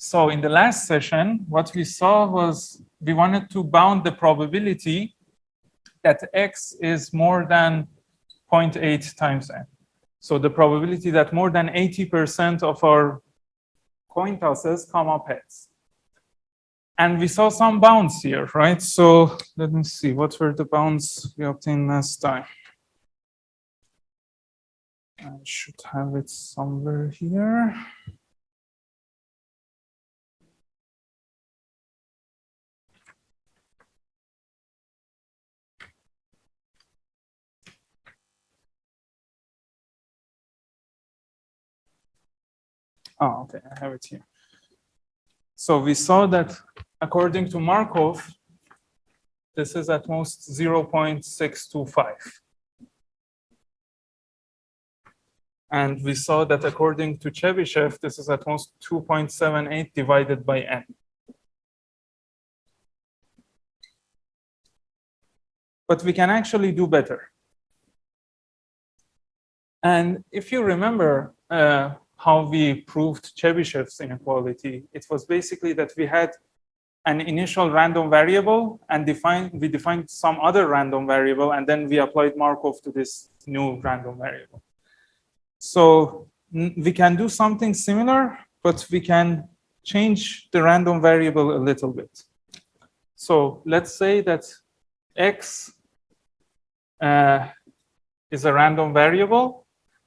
So in the last session, what we saw was we wanted to bound the probability that x is more than 0.8 times n. So the probability that more than 80% of our coin tosses come up heads. And we saw some bounds here, right? So let me see, what were the bounds we obtained last time? I should have it somewhere here. Oh, okay, I have it here. So we saw that according to Markov, this is at most 0.625. And we saw that according to Chebyshev, this is at most 2.78 divided by n. But we can actually do better. And if you remember how we proved Chebyshev's inequality, it was basically that we had an initial random variable and we defined some other random variable, and then we applied Markov to this new random variable. So we can do something similar, but we can change the random variable a little bit. So let's say that x is a random variable,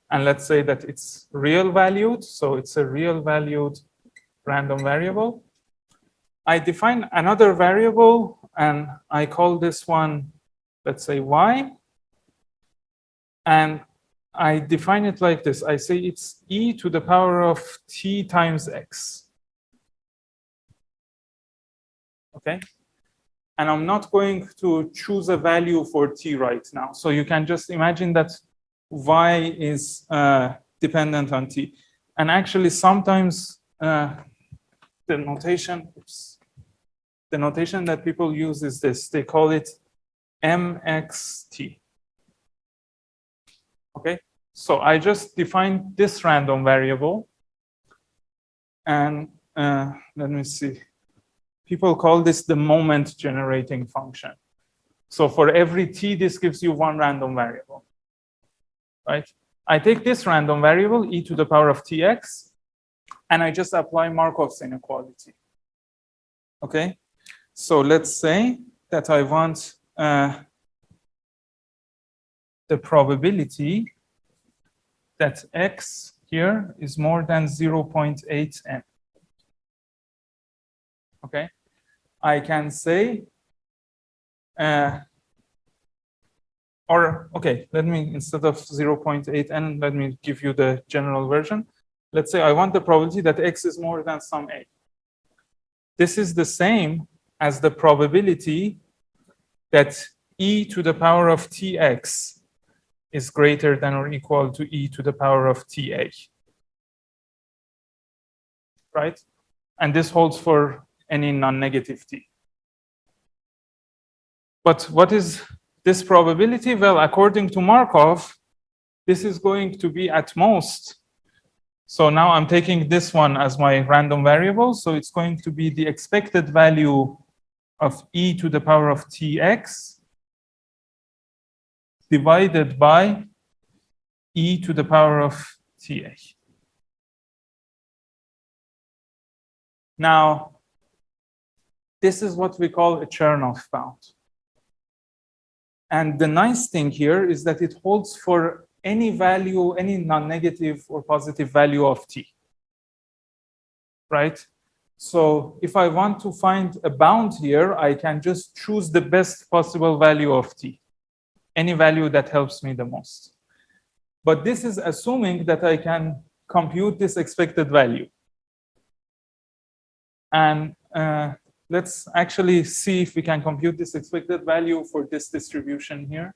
and let's say that it's real valued. So it's a real valued random variable. I define another variable, and I call this one, let's say, y. And I define it like this. I say it's e to the power of t times x. Okay? And I'm not going to choose a value for t right now. So you can just imagine that y is dependent on t. And actually, sometimes the notation that people use is this. They call it mxt. Okay, so I just defined this random variable, and let me see. People call this the moment generating function. So for every t, this gives you one random variable, right? I take this random variable, e to the power of tx, and I just apply Markov's inequality. Okay, so let's say that I want the probability that x here is more than 0.8n. Okay, I can say, okay, let me, instead of 0.8n, let me give you the general version. Let's say I want the probability that x is more than some a. This is the same as the probability that e to the power of tx is greater than or equal to e to the power of ta. Right? And this holds for any non-negative t. But what is this probability? Well, according to Markov, this is going to be at most. So now I'm taking this one as my random variable. So it's going to be the expected value of e to the power of tx divided by e to the power of ta. Now, this is what we call a Chernoff bound. And the nice thing here is that it holds for any value, any non-negative or positive value of t, right? So if I want to find a bound here, I can just choose the best possible value of t, any value that helps me the most. But this is assuming that I can compute this expected value. And let's actually see if we can compute this expected value for this distribution here.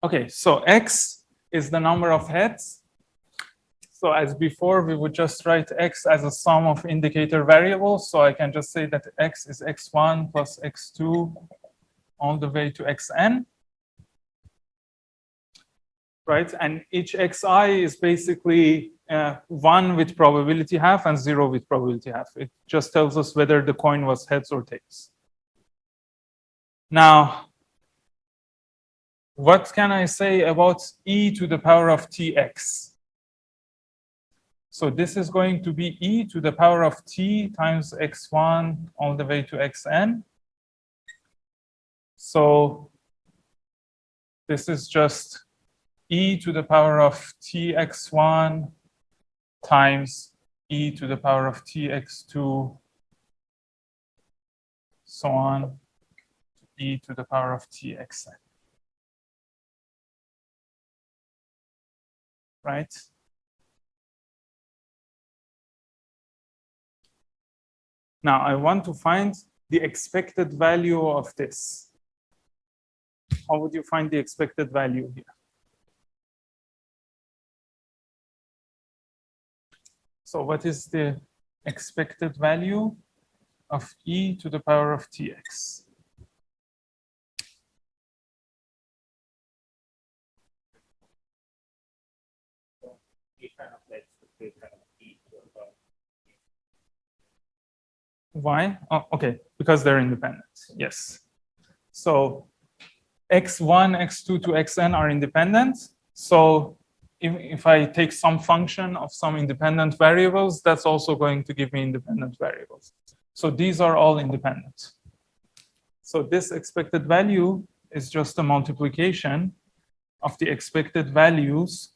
Okay, so x is the number of heads. So as before, we would just write x as a sum of indicator variables. So I can just say that x is x1 plus x2 all the way to xn. right? And each xi is basically 1 with probability half and 0 with probability half. It just tells us whether the coin was heads or tails. Now, what can I say about e to the power of tx? So this is going to be e to the power of t times x1 all the way to xn. So this is just e to the power of tx1 times e to the power of tx2, so on, e to the power of txn. Right? Now I want to find the expected value of this. How would you find the expected value here? So what is the expected value of e to the power of tx? Why? Oh, okay, because they're independent. Yes. So x1, x2 to xn are independent. So if I take some function of some independent variables, that's also going to give me independent variables. So these are all independent. So this expected value is just a multiplication of the expected values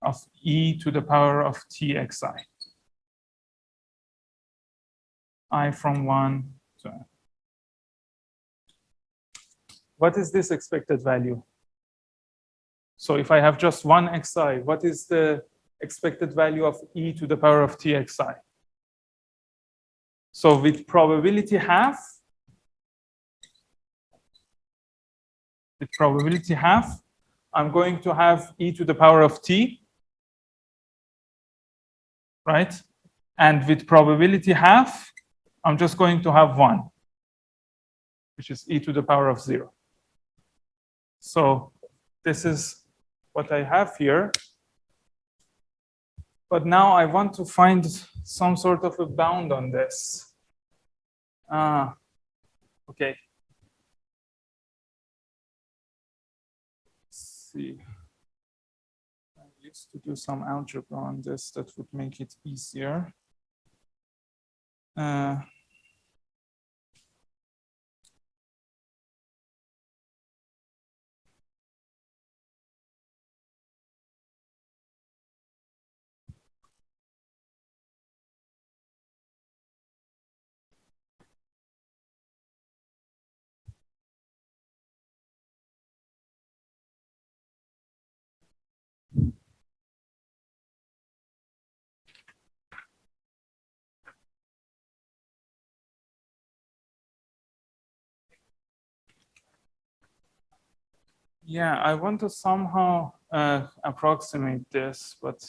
of e to the power of txi. I from 1 to n. What is this expected value? So if I have just one xi, what is the expected value of e to the power of txi? So with probability half, I'm going to have e to the power of t, right? And with probability half, I'm just going to have 1, which is e to the power of 0. So this is what I have here. But now I want to find some sort of a bound on this. Okay. Let's see. I used to do some algebra on this that would make it easier. Yeah, I want to somehow approximate this, but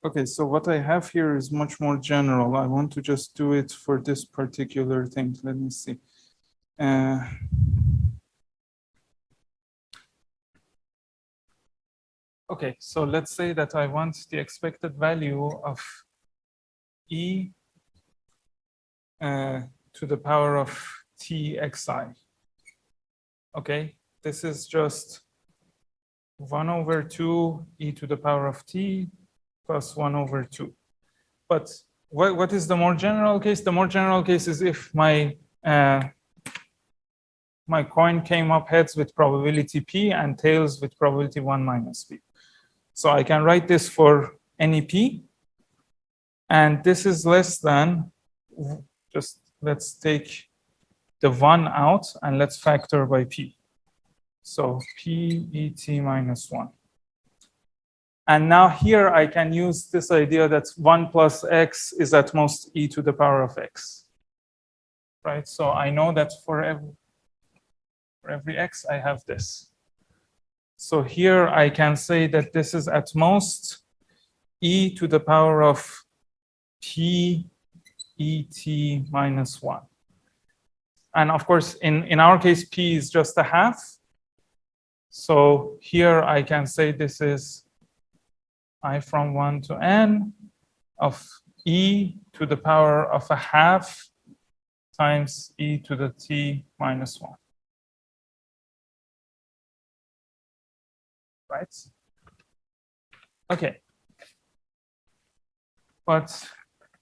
okay, so what I have here is much more general. I want to just do it for this particular thing. Let me see. Okay, so let's say that I want the expected value of e to the power of txi. Okay, this is just 1 over 2 e to the power of t plus 1 over 2. But what is the more general case? The more general case is if my my coin came up heads with probability p and tails with probability 1 minus p. So I can write this for any p. And this is less than, just let's take the 1 out and let's factor by p. So p et minus 1. And now here I can use this idea that 1 plus x is at most e to the power of x. Right? So I know that for every x, I have this. So here I can say that this is at most e to the power of p et minus 1. And of course, in our case, P is just a half. So here I can say this is I from 1 to n of e to the power of a half times e to the t minus 1. Right? Okay. But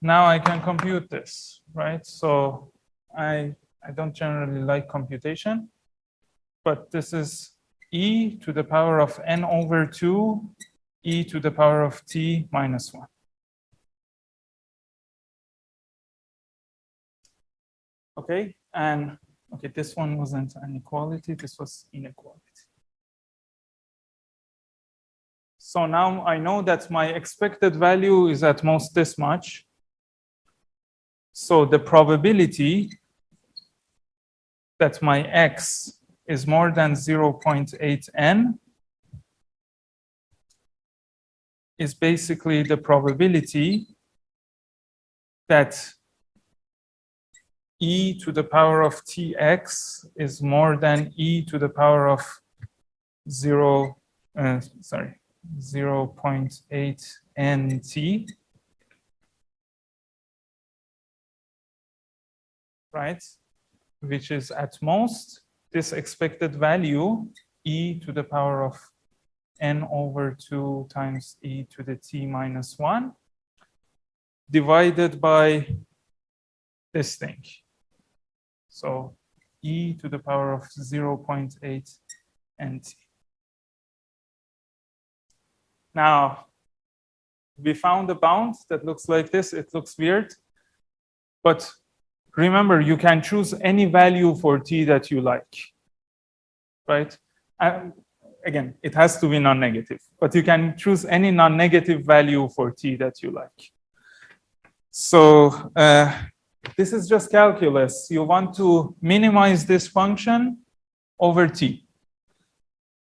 now I can compute this, right? So I don't generally like computation, but this is e to the power of n over 2 e to the power of t minus 1. Okay, and okay, this one wasn't an equality, this was inequality. So now I know that my expected value is at most this much. So the probability that my x is more than 0.8 n is basically the probability that e to the power of tx is more than e to the power of 0.8 nt, right? Which is at most this expected value e to the power of n over 2 times e to the t minus 1 divided by this thing. So e to the power of 0.8 nt. Now, we found a bound that looks like this. It looks weird. But remember, you can choose any value for t that you like, right? And again, it has to be non-negative, but you can choose any non-negative value for t that you like. So this is just calculus. You want to minimize this function over t.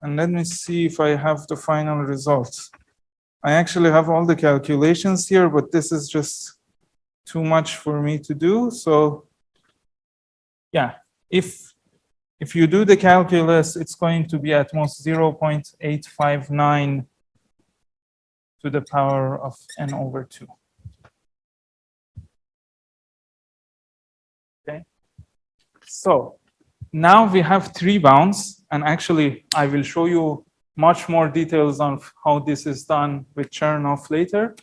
And let me see if I have the final result. I actually have all the calculations here, but this is just too much for me to do. So yeah, if you do the calculus, it's going to be at most 0.859 to the power of n over 2. Okay. So now we have 3 bounds, and actually I will show you much more details on how this is done with Chernoff later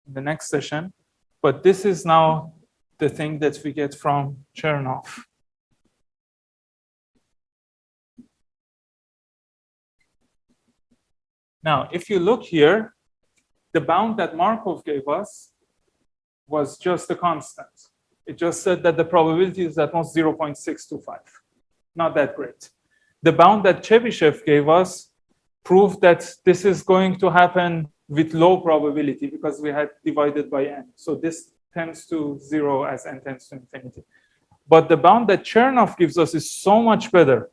in the next session. But this is now the thing that we get from Chernoff. Now, if you look here, the bound that Markov gave us was just a constant. It just said that the probability is at most 0.625. Not that great. The bound that Chebyshev gave us proved that this is going to happen with low probability because we had divided by n. So this tends to 0 as n tends to infinity. But the bound that Chernoff gives us is so much better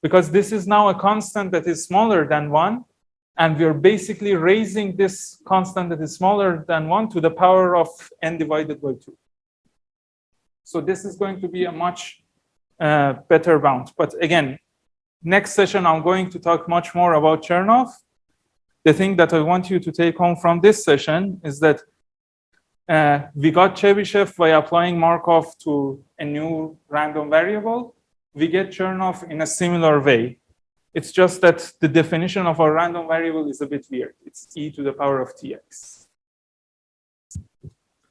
because this is now a constant that is smaller than 1. And we're basically raising this constant that is smaller than 1 to the power of n divided by 2. So this is going to be a much better bound. But again, next session, I'm going to talk much more about Chernoff. The thing that I want you to take home from this session is that we got Chebyshev by applying Markov to a new random variable. We get Chernoff in a similar way. It's just that the definition of our random variable is a bit weird. It's e to the power of tx.